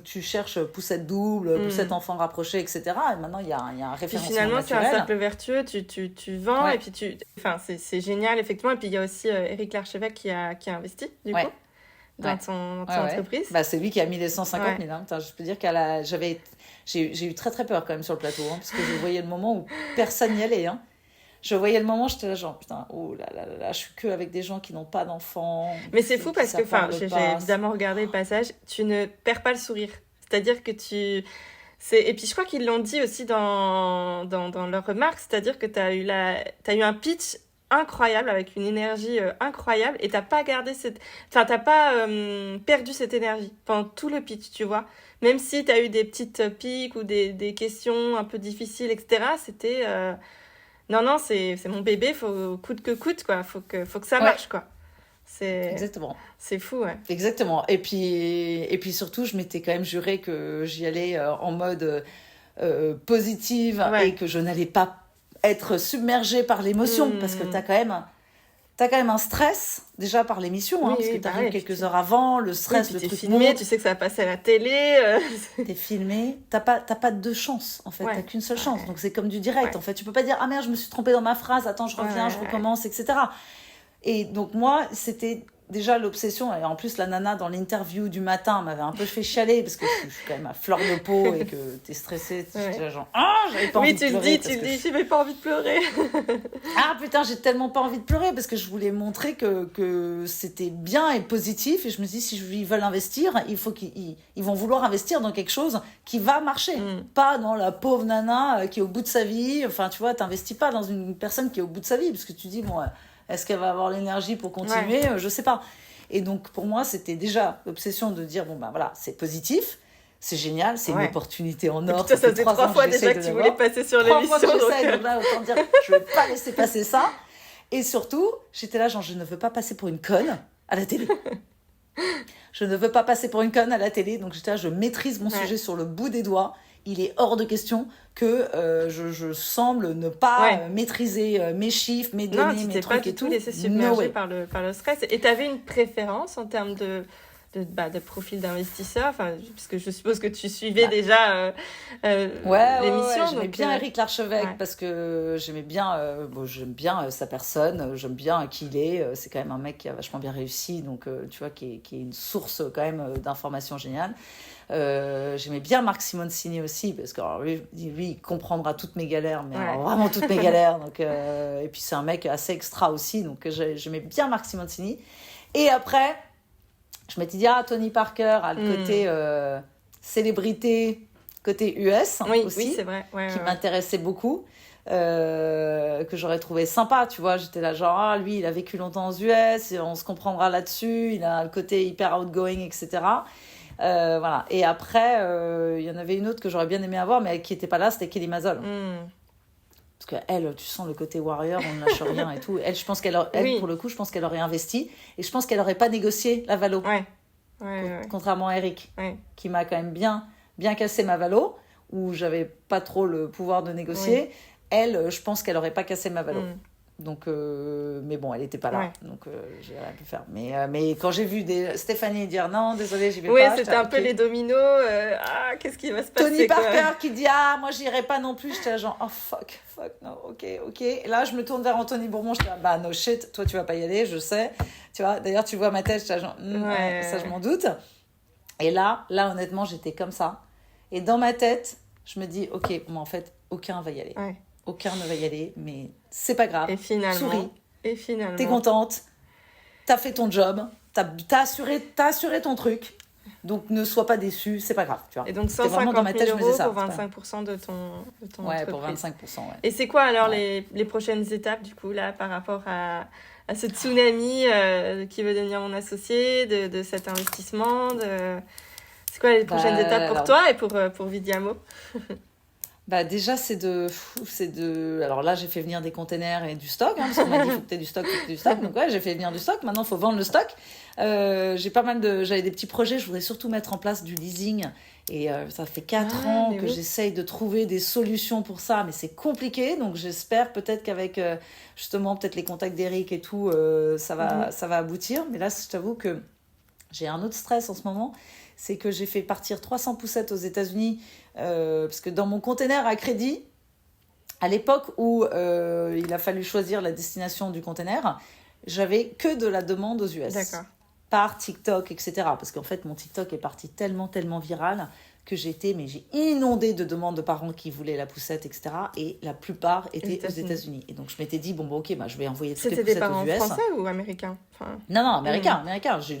tu cherches poussette double, poussette enfant rapproché, etc. Et maintenant, il y a un Puis référencement finalement, c'est un naturel. cercle vertueux, tu vends Ouais. et puis enfin, c'est génial, effectivement. Et puis il y a aussi Éric Larchevêque qui a investi, du Ouais. coup, dans Ouais. ton Ouais, ouais. entreprise. Bah, c'est lui qui a mis les 150 000. Ouais. Hein. Putain, je peux dire j'ai eu très très peur quand même sur le plateau, hein, parce que je voyais le moment où personne n'y allait. Hein. Je voyais le moment, j'étais là genre, putain, oh là là là là, je suis que avec des gens qui n'ont pas d'enfants. Mais c'est fou qui parce que, enfin, s'apparlent j'ai pas. évidemment regardé le passage, tu ne perds pas le sourire. C'est-à-dire que et puis je crois qu'ils l'ont dit aussi dans leurs remarques, c'est-à-dire que t'as eu un pitch incroyable, avec une énergie incroyable, et t'as pas perdu cette énergie pendant tout le pitch, tu vois. Même si t'as eu des petites piques ou des questions un peu difficiles, etc., c'était... Non, c'est mon bébé, faut coûte que coûte, quoi. Faut que ça Ouais. marche, quoi. Exactement. C'est fou, ouais. Exactement. Et puis surtout, je m'étais quand même juré que j'y allais en mode positive Ouais. et que je n'allais pas être submergée par l'émotion parce que t'as quand même un stress déjà par l'émission, hein, Oui, parce que oui, t'arrives pareil, quelques heures avant, le stress, Oui, le puis t'es truc filmé, monte, tu sais que ça va passer à la télé. t'es filmé, t'as pas de chance en fait, Ouais. t'as qu'une seule chance, donc c'est comme du direct Ouais. en fait, tu peux pas dire ah merde je me suis trompée dans ma phrase, attends je reviens, Ouais, je ouais. recommence, etc. Et donc moi c'était déjà l'obsession, et en plus la nana dans l'interview du matin m'avait un peu fait chialer parce que je suis quand même à fleur de peau et que t'es stressée, j'étais genre j'avais pas envie de pleurer. Tu le dis, j'avais pas envie de pleurer. Ah putain, j'ai tellement pas envie de pleurer parce que je voulais montrer que c'était bien et positif, et je me dis si ils veulent investir, il faut qu'ils vont vouloir investir dans quelque chose qui va marcher, pas dans la pauvre nana qui est au bout de sa vie. Enfin tu vois, t'investis pas dans une personne qui est au bout de sa vie parce que tu dis bon, est-ce qu'elle va avoir l'énergie pour continuer, je sais pas. Et donc pour moi c'était déjà l'obsession de dire bon ben voilà, c'est positif, c'est génial, c'est une opportunité en or. Ça faisait 3 fois déjà que tu voulais passer sur l'émission. 3 fois que j'essaie, donc là autant dire je vais pas laisser passer ça. Et surtout j'étais là genre je ne veux pas passer pour une conne à la télé. Je ne veux pas passer pour une conne à la télé, donc j'étais là, je maîtrise mon sujet sur le bout des doigts. Il est hors de question que je semble ne pas maîtriser mes chiffres, mes données, mes trucs et tout. Non, tu t'es pas du tout laissé submerger par le stress. Et tu avais une préférence en termes de profil d'investisseur, enfin, parce que je suppose que tu suivais déjà l'émission. J'aimais bien Éric Larchevêque parce que j'aime bien sa personne, j'aime bien qui il est. C'est quand même un mec qui a vachement bien réussi, donc tu vois, qui est une source quand même d'informations géniales. J'aimais bien Marc Simoncini aussi parce que lui il comprendra toutes mes galères, mais alors, vraiment toutes mes galères, donc et puis c'est un mec assez extra aussi, donc j'aimais bien Marc Simoncini. Et après je m'étais dit Tony Parker a le côté célébrité, côté US aussi, c'est vrai. Qui m'intéressait beaucoup, que j'aurais trouvé sympa, tu vois. J'étais là genre lui il a vécu longtemps aux US, on se comprendra là-dessus, il a le côté hyper outgoing, etc. Voilà. Et après il y en avait une autre que j'aurais bien aimé avoir mais qui n'était pas là, c'était Kelly Mazzol. Parce qu'elle, tu sens le côté warrior, on ne lâche rien et tout. Elle, pour le coup, je pense qu'elle aurait investi. Et je pense qu'elle n'aurait pas négocié la valo. Contrairement à Eric, qui m'a quand même bien cassé ma valo, où j'avais pas trop le pouvoir de négocier. Elle, je pense qu'elle n'aurait pas cassé ma valo. Donc, mais bon, elle n'était pas là, donc j'ai rien pu faire. Mais quand j'ai vu Stéphanie dire non, désolée, j'y vais pas. Oui, c'était un peu les dominos. Qu'est-ce qui va se passer? Tony Parker qui dit moi j'irai pas non plus. J'étais là genre fuck, non, ok. Et là, je me tourne vers Anthony Bourbon. Je dis no shit, toi tu vas pas y aller, je sais. Tu vois, d'ailleurs tu vois ma tête, j'étais genre ça je m'en doute. Et là honnêtement, j'étais comme ça. Et dans ma tête, je me dis ok, bon en fait, aucun va y aller. Aucun ne va y aller, mais c'est pas grave. Et finalement, souris. T'es contente, t'as fait ton job, t'as assuré ton truc, donc ne sois pas déçu, c'est pas grave. Tu vois. Et donc 150 000 € pour 25% de ton entreprise. Pour 25%. Et c'est quoi alors les prochaines étapes du coup là par rapport à ce tsunami qui veut devenir mon associé, de cet investissement C'est quoi les prochaines étapes pour toi et pour Vidiamo? Déjà, c'est de... Alors là, j'ai fait venir des containers et du stock, parce qu'on m'a dit, il faut que tu aies du stock, Donc j'ai fait venir du stock. Maintenant, il faut vendre le stock. J'avais des petits projets. Je voudrais surtout mettre en place du leasing. Et ça fait 4 ans que j'essaye de trouver des solutions pour ça, mais c'est compliqué. Donc j'espère peut-être qu'avec, justement, peut-être les contacts d'Eric et tout, ça va aboutir. Mais là, je t'avoue que j'ai un autre stress en ce moment. C'est que j'ai fait partir 300 poussettes aux États-Unis parce que dans mon container à crédit, à l'époque où il a fallu choisir la destination du container, j'avais que de la demande aux US. D'accord. Par TikTok, etc. Parce qu'en fait, mon TikTok est parti tellement viral que j'ai inondé de demandes de parents qui voulaient la poussette, etc. Et la plupart étaient aux États-Unis. Et donc, je m'étais dit, je vais envoyer toutes les poussettes aux US. C'était des parents français ou américains? Non, américains.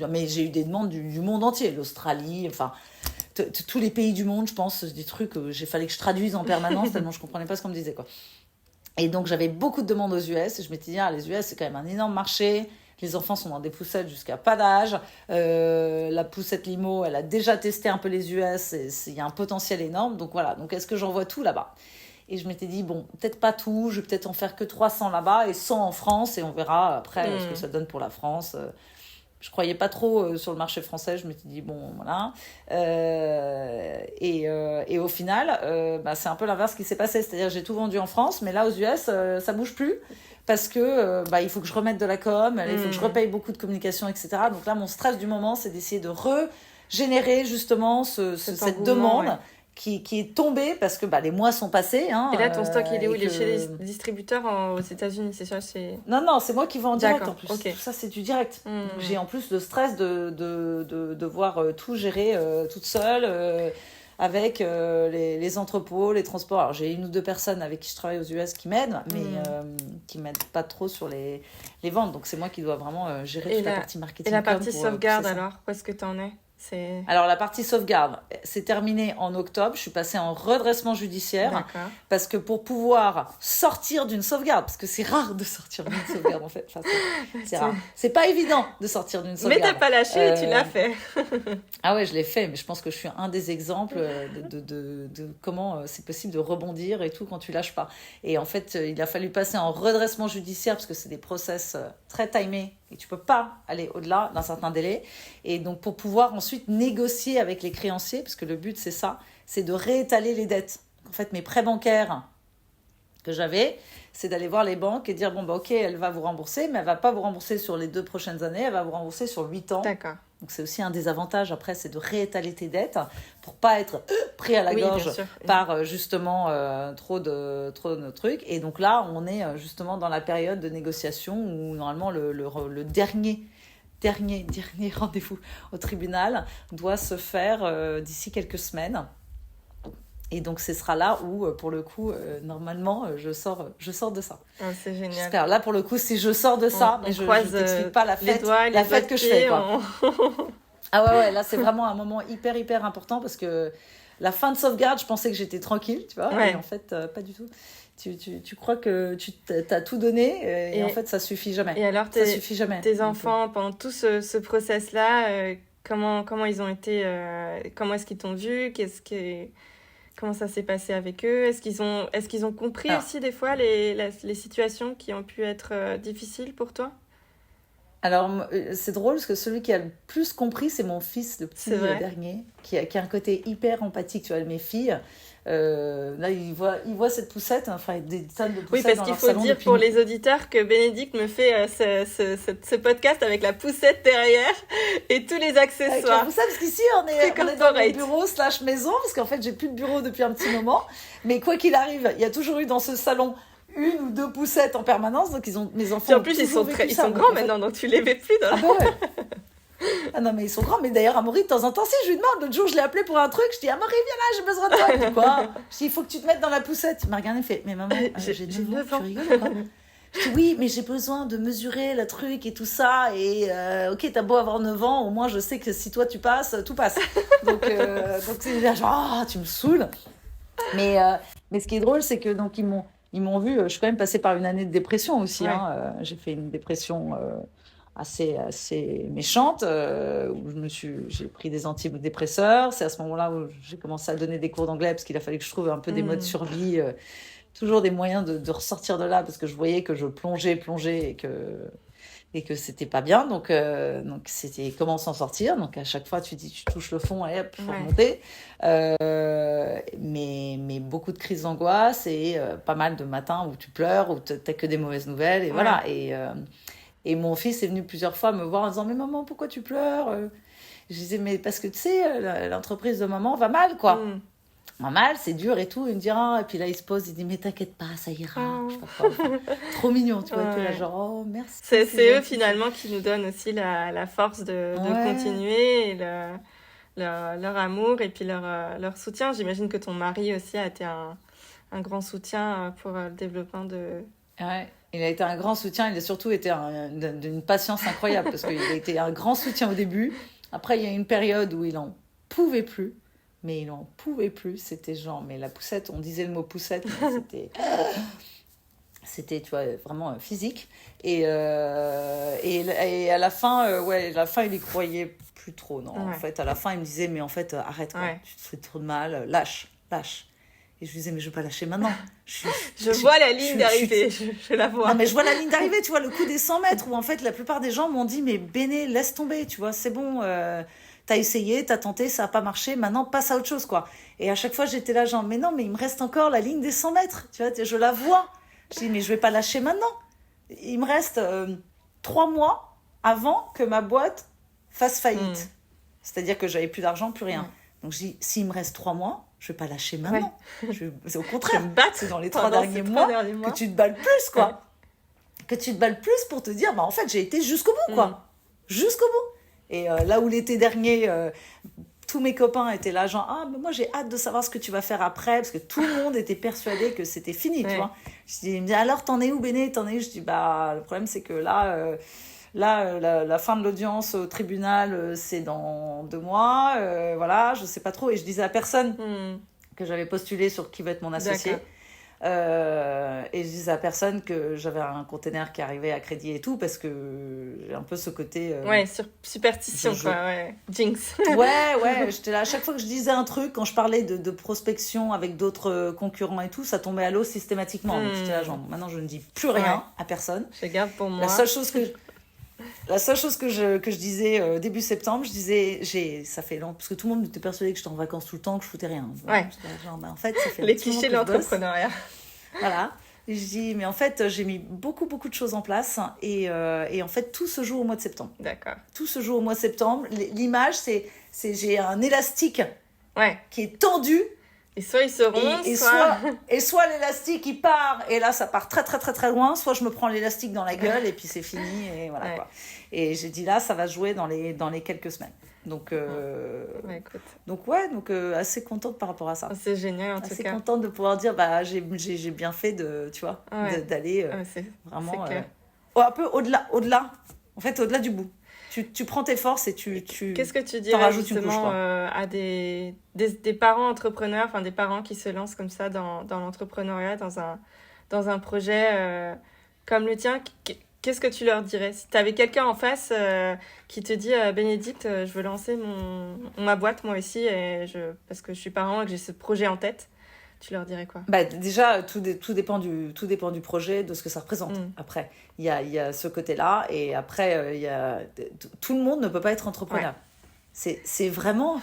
Mais j'ai eu des demandes du monde entier. L'Australie, tous les pays du monde, je pense. Des trucs qu'il fallait que je traduise en permanence tellement je ne comprenais pas ce qu'on me disait, quoi. Et donc, j'avais beaucoup de demandes aux US. Et je m'étais dit, les US, c'est quand même un énorme marché. Les enfants sont dans des poussettes jusqu'à pas d'âge. La poussette limo, elle a déjà testé un peu les US. Il y a un potentiel énorme. Donc voilà. Donc est-ce que j'envoie tout là-bas? Et je m'étais dit, peut-être pas tout. Je vais peut-être en faire que 300 là-bas et 100 en France. Et on verra après ce que ça donne pour la France. Je croyais pas trop sur le marché français. Je m'étais dit, voilà. Et au final, c'est un peu l'inverse qui s'est passé. C'est-à-dire j'ai tout vendu en France. Mais là, aux US, ça bouge plus. Parce que il faut que je remette de la com, il faut que je repaye beaucoup de communication, etc. Donc là, mon stress du moment, c'est d'essayer de régénérer justement cette demande qui est tombé parce que les mois sont passés. Hein, Et là, ton stock, il est où? Il est chez les que... distributeurs aux États-Unis, c'est ça? Non, c'est moi qui vends en direct D'accord, en plus. ok. Tout ça, c'est du direct. Donc, j'ai en plus le stress de devoir tout gérer toute seule avec les entrepôts, les transports. Alors, j'ai 1 ou 2 personnes avec qui je travaille aux US qui m'aident, mais qui m'aident pas trop sur les ventes. Donc, c'est moi qui dois vraiment gérer toute la partie marketing. Et la partie sauvegarde, alors? Où est-ce que tu en es? Alors, la partie sauvegarde, c'est terminé en octobre. Je suis passée en redressement judiciaire. D'accord. Parce que pour pouvoir sortir d'une sauvegarde, parce que c'est rare de sortir d'une sauvegarde en fait. Enfin, c'est rare. C'est pas évident de sortir d'une sauvegarde. Mais t'as pas lâché et tu l'as fait. Ah ouais, je l'ai fait, mais je pense que je suis un des exemples de comment c'est possible de rebondir et tout quand tu lâches pas. Et en fait, il a fallu passer en redressement judiciaire parce que c'est des process très timés et tu peux pas aller au-delà d'un certain délai. Et donc pour pouvoir ensuite négocier avec les créanciers, parce que le but c'est ça, c'est de réétaler les dettes. En fait, mes prêts bancaires que j'avais, c'est d'aller voir les banques et dire ok, elle va vous rembourser, mais elle va pas vous rembourser sur les 2 prochaines années, elle va vous rembourser sur 8 ans. D'accord. Donc c'est aussi un des avantages après, c'est de réétaler tes dettes pour pas être pris à la gorge par justement trop de trucs. Et donc là, on est justement dans la période de négociation où normalement le dernier rendez-vous au tribunal doit se faire d'ici quelques semaines. Et donc, ce sera là où, pour le coup, normalement, je sors de ça. Oh, c'est génial. J'espère. Là, pour le coup, si je sors de ça, mais je t'explique pas la fête, que je fais. Quoi. Ah ouais, là, c'est vraiment un moment hyper, hyper important parce que la fin de sauvegarde, je pensais que j'étais tranquille, tu vois. Ouais. Et en fait, pas du tout. Tu crois que tu t'as tout donné et en fait, ça suffit jamais. Et alors, ça suffit jamais. Tes enfants, pendant tout ce process-là, comment ils ont été... comment est-ce qu'ils t'ont vu? Comment ça s'est passé avec eux? Est-ce qu'ils ont compris aussi des fois les situations qui ont pu être difficiles pour toi? Alors, c'est drôle parce que celui qui a le plus compris, c'est mon fils, le petit dernier, qui a un côté hyper empathique. Tu vois, mes filles, là, il voit cette poussette, enfin, des tonnes de poussettes dans leur salon. Oui, parce qu'il faut dire pour les auditeurs que Bénédicte me fait ce podcast avec la poussette derrière et tous les accessoires. Avec la poussette, parce qu'ici, on est dans mon bureau / maison, parce qu'en fait, j'ai plus de bureau depuis un petit moment. Mais quoi qu'il arrive, il y a toujours eu dans ce salon 1 ou 2 poussettes en permanence, donc mes enfants. Et en plus, ils sont grands maintenant, donc tu les mets plus dans la. Ah non, mais ils sont grands. Mais d'ailleurs, Amaury, de temps en temps, si je lui demande, l'autre jour, je l'ai appelé pour un truc, je dis Amaury, viens là, j'ai besoin de toi. Il dit quoi? Je dis il faut que tu te mettes dans la poussette. Il m'a regardé et fait mais maman, j'ai 9 ans, tu rigoles quoi? Je dis oui, mais j'ai besoin de mesurer le truc et tout ça. Et ok, t'as beau avoir 9 ans, au moins je sais que si toi tu passes, tout passe. Donc c'est genre, tu me saoules. Mais ce qui est drôle, c'est que donc ils m'ont vu, je suis quand même passée par une année de dépression aussi. Ouais. Hein, j'ai fait une dépression assez méchante où j'ai pris des antidépresseurs. C'est à ce moment-là où j'ai commencé à donner des cours d'anglais parce qu'il a fallu que je trouve un peu des modes survie, toujours des moyens de ressortir de là parce que je voyais que je plongeais et que c'était pas bien. Donc c'était comment s'en sortir. Donc à chaque fois tu touches le fond et hop, faut remonter. Mais beaucoup de crises d'angoisse et pas mal de matins où tu pleures, où t'as que des mauvaises nouvelles et voilà. Et mon fils est venu plusieurs fois me voir en disant mais maman, pourquoi tu pleures? Je disais mais parce que tu sais l'entreprise de maman va mal quoi. Va mal, c'est dur et tout. Il me dit et puis là il se pose, il dit mais t'inquiète pas, ça ira. Je sais pas quoi. Enfin, trop mignon, tu vois. T'es là genre oh merci. C'est eux finalement qui nous donnent aussi la force de continuer et leur amour et puis leur soutien. J'imagine que ton mari aussi a été un grand soutien pour le développement de... Ouais, il a été un grand soutien. Il a surtout été d'une patience incroyable parce qu'il a été un grand soutien au début. Après, il y a eu une période où il en pouvait plus. Mais il en pouvait plus. C'était genre, mais la poussette, on disait le mot poussette, mais c'était, tu vois, vraiment physique. Et à la fin, la fin, il y croyait plus trop. Non, en fait, à la fin, il me disait, mais en fait, arrête, quoi. Tu te fais trop de mal, lâche. Et je lui disais, mais je vais pas lâcher maintenant. Je vois la ligne d'arrivée, je la vois. Non, mais je vois la ligne d'arrivée, tu vois, le coup des 100 mètres, où en fait, la plupart des gens m'ont dit, mais Béné, laisse tomber, tu vois, c'est bon, t'as essayé, t'as tenté, ça n'a pas marché, maintenant passe à autre chose, quoi. Et à chaque fois, j'étais là, genre, mais non, mais il me reste encore la ligne des 100 mètres, tu vois, je la vois. Je dis, mais je vais pas lâcher maintenant. Il me reste 3 mois avant que ma boîte fasse faillite. C'est-à-dire que j'avais plus d'argent, plus rien. Donc, je dis, s'il me reste 3 mois, je ne vais pas lâcher maintenant. C'est au contraire. Je vais me battre c'est dans les 3 derniers mois que tu te bats le plus, quoi. Ouais. Que tu te bats le plus pour te dire, en fait, j'ai été jusqu'au bout, quoi. Jusqu'au bout. Et là où l'été dernier, tous mes copains étaient là, genre, mais moi, j'ai hâte de savoir ce que tu vas faire après, parce que tout le monde était persuadé que c'était fini, tu vois. Je dis, mais alors, t'en es où, Béné, t'en es où? Je dis, le problème, c'est que là, la fin de l'audience au tribunal, c'est dans 2 mois, voilà, je sais pas trop. Et je disais à personne que j'avais postulé sur qui va être mon associé. Et je disais à personne que j'avais un container qui arrivait à crédit et tout, parce que j'ai un peu ce côté... superstition, quoi, jinx. J'étais là, à chaque fois que je disais un truc, quand je parlais de prospection avec d'autres concurrents et tout, ça tombait à l'eau systématiquement. Donc j'étais là, genre, maintenant je ne dis plus rien à personne. Je garde pour moi. La seule chose que je disais début septembre, je disais, ça fait long, parce que tout le monde était persuadé que j'étais en vacances tout le temps, que je foutais rien. Genre, en fait, ça fait les clichés de l'entrepreneuriat. Voilà. Et je dis, mais en fait, j'ai mis beaucoup, beaucoup de choses en place et en fait, tout se joue au mois de septembre. D'accord. Tout se joue au mois de septembre. L'image, c'est j'ai un élastique qui est tendu. Et soit il se rompt, soit l'élastique il part et là ça part très très très très loin, soit je me prends l'élastique dans la gueule et puis c'est fini et voilà quoi. Et j'ai dit là ça va jouer dans les quelques semaines. Donc donc assez contente par rapport à ça. C'est génial en tout cas. Assez contente de pouvoir dire j'ai bien fait d'aller vraiment un peu au-delà. En fait au-delà du bout. Tu prends tes forces et tu qu'est-ce que tu dirais justement à des parents entrepreneurs, enfin des parents qui se lancent comme ça dans l'entrepreneuriat, dans un projet comme le tien, qu'est-ce que tu leur dirais? Si tu avais quelqu'un en face qui te dit Bénédicte, je veux lancer ma boîte moi aussi parce que je suis parent et que j'ai ce projet en tête, tu leur dirais quoi? Déjà, tout dépend du projet, de ce que ça représente. Après, il y a ce côté-là, et après, tout le monde ne peut pas être entrepreneur. C'est vraiment...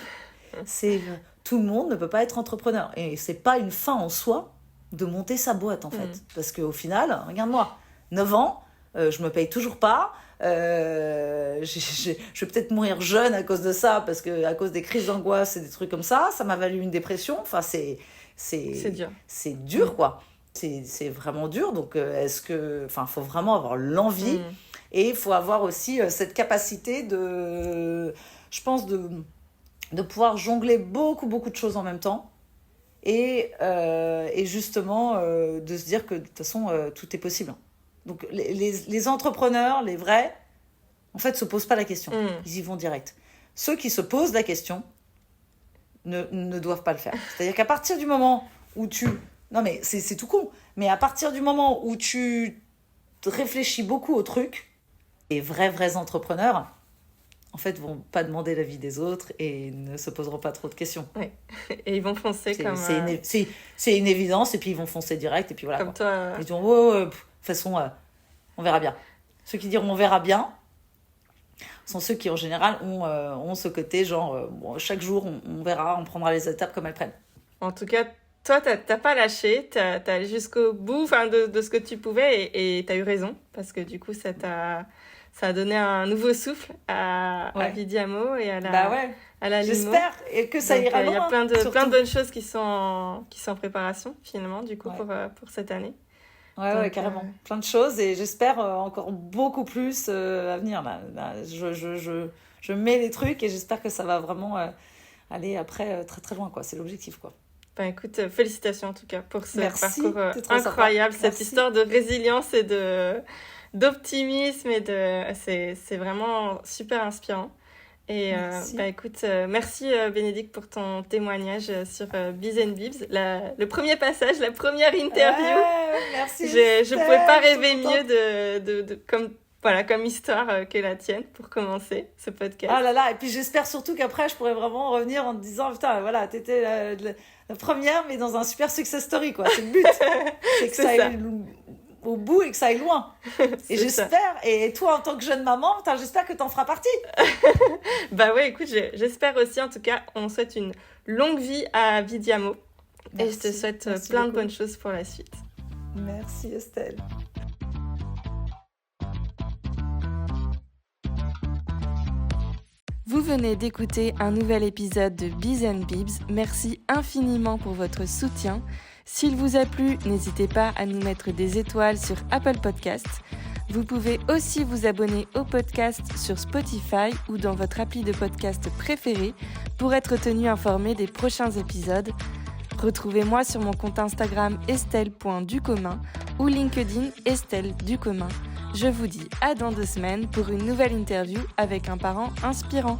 tout le monde ne peut pas être entrepreneur. Et c'est pas une fin en soi de monter sa boîte, en fait. Parce qu'au final, regarde-moi, 9 ans, je me paye toujours pas. Je vais peut-être mourir jeune à cause de ça, parce que à cause des crises d'angoisse et des trucs comme ça m'a valu une dépression. Enfin, c'est dur. C'est dur, quoi. C'est vraiment dur. Donc, faut vraiment avoir l'envie et il faut avoir aussi cette capacité je pense, de pouvoir jongler beaucoup, beaucoup de choses en même temps et justement de se dire que de toute façon, tout est possible. Donc, les entrepreneurs, les vrais, en fait, se posent pas la question. Ils y vont direct. Ceux qui se posent la question ne doivent pas le faire. C'est-à-dire qu'à partir du moment où non mais c'est tout con, mais à partir du moment où tu réfléchis beaucoup au truc, les vrais entrepreneurs, en fait, vont pas demander l'avis des autres et ne se poseront pas trop de questions. Ouais. Et ils vont foncer c'est une évidence, et puis ils vont foncer direct, et puis voilà. Comme toi. Ils diront, de toute façon, on verra bien. Ceux qui diront on verra bien sont ceux qui, en général, ont ce côté genre, chaque jour, on verra, on prendra les étapes comme elles prennent. En tout cas, toi, t'as pas lâché, t'as allé jusqu'au bout de ce que tu pouvais et t'as eu raison, parce que du coup, ça a donné un nouveau souffle à Vidiamo et à la Limo. J'espère que ça ira loin. Il y a plein de bonnes choses qui sont en préparation, finalement, du coup, pour cette année. Ouais, carrément. Plein de choses, et j'espère encore beaucoup plus à venir. Là, je mets les trucs et j'espère que ça va vraiment aller après très très loin, quoi. C'est l'objectif, quoi. Écoute, félicitations en tout cas pour ce parcours incroyable, cette histoire de résilience et d'optimisme c'est vraiment super inspirant. Et écoute, merci Bénédicte pour ton témoignage sur Biz & Bibs, le premier passage, la première interview. Merci. Je pouvais pas rêver mieux comme histoire que la tienne pour commencer ce podcast. Ah là là, et puis j'espère surtout qu'après je pourrai vraiment revenir en te disant putain, voilà, t'étais la première, mais dans un super success story, quoi. C'est le but. C'est que ça aille au bout et que ça aille loin. Et j'espère, et toi en tant que jeune maman, j'espère que t'en feras partie. Écoute, j'espère aussi. En tout cas, on souhaite une longue vie à Vidiamo. Et je te souhaite plein de bonnes choses pour la suite. Merci Estelle. Vous venez d'écouter un nouvel épisode de Biz & Bibs. Merci infiniment pour votre soutien. S'il vous a plu, n'hésitez pas à nous mettre des étoiles sur Apple Podcasts. Vous pouvez aussi vous abonner au podcast sur Spotify ou dans votre appli de podcast préféré pour être tenu informé des prochains épisodes. Retrouvez-moi sur mon compte Instagram estelle.ducommun ou LinkedIn Estelle Ducommun. Je vous dis à dans 2 semaines pour une nouvelle interview avec un parent inspirant.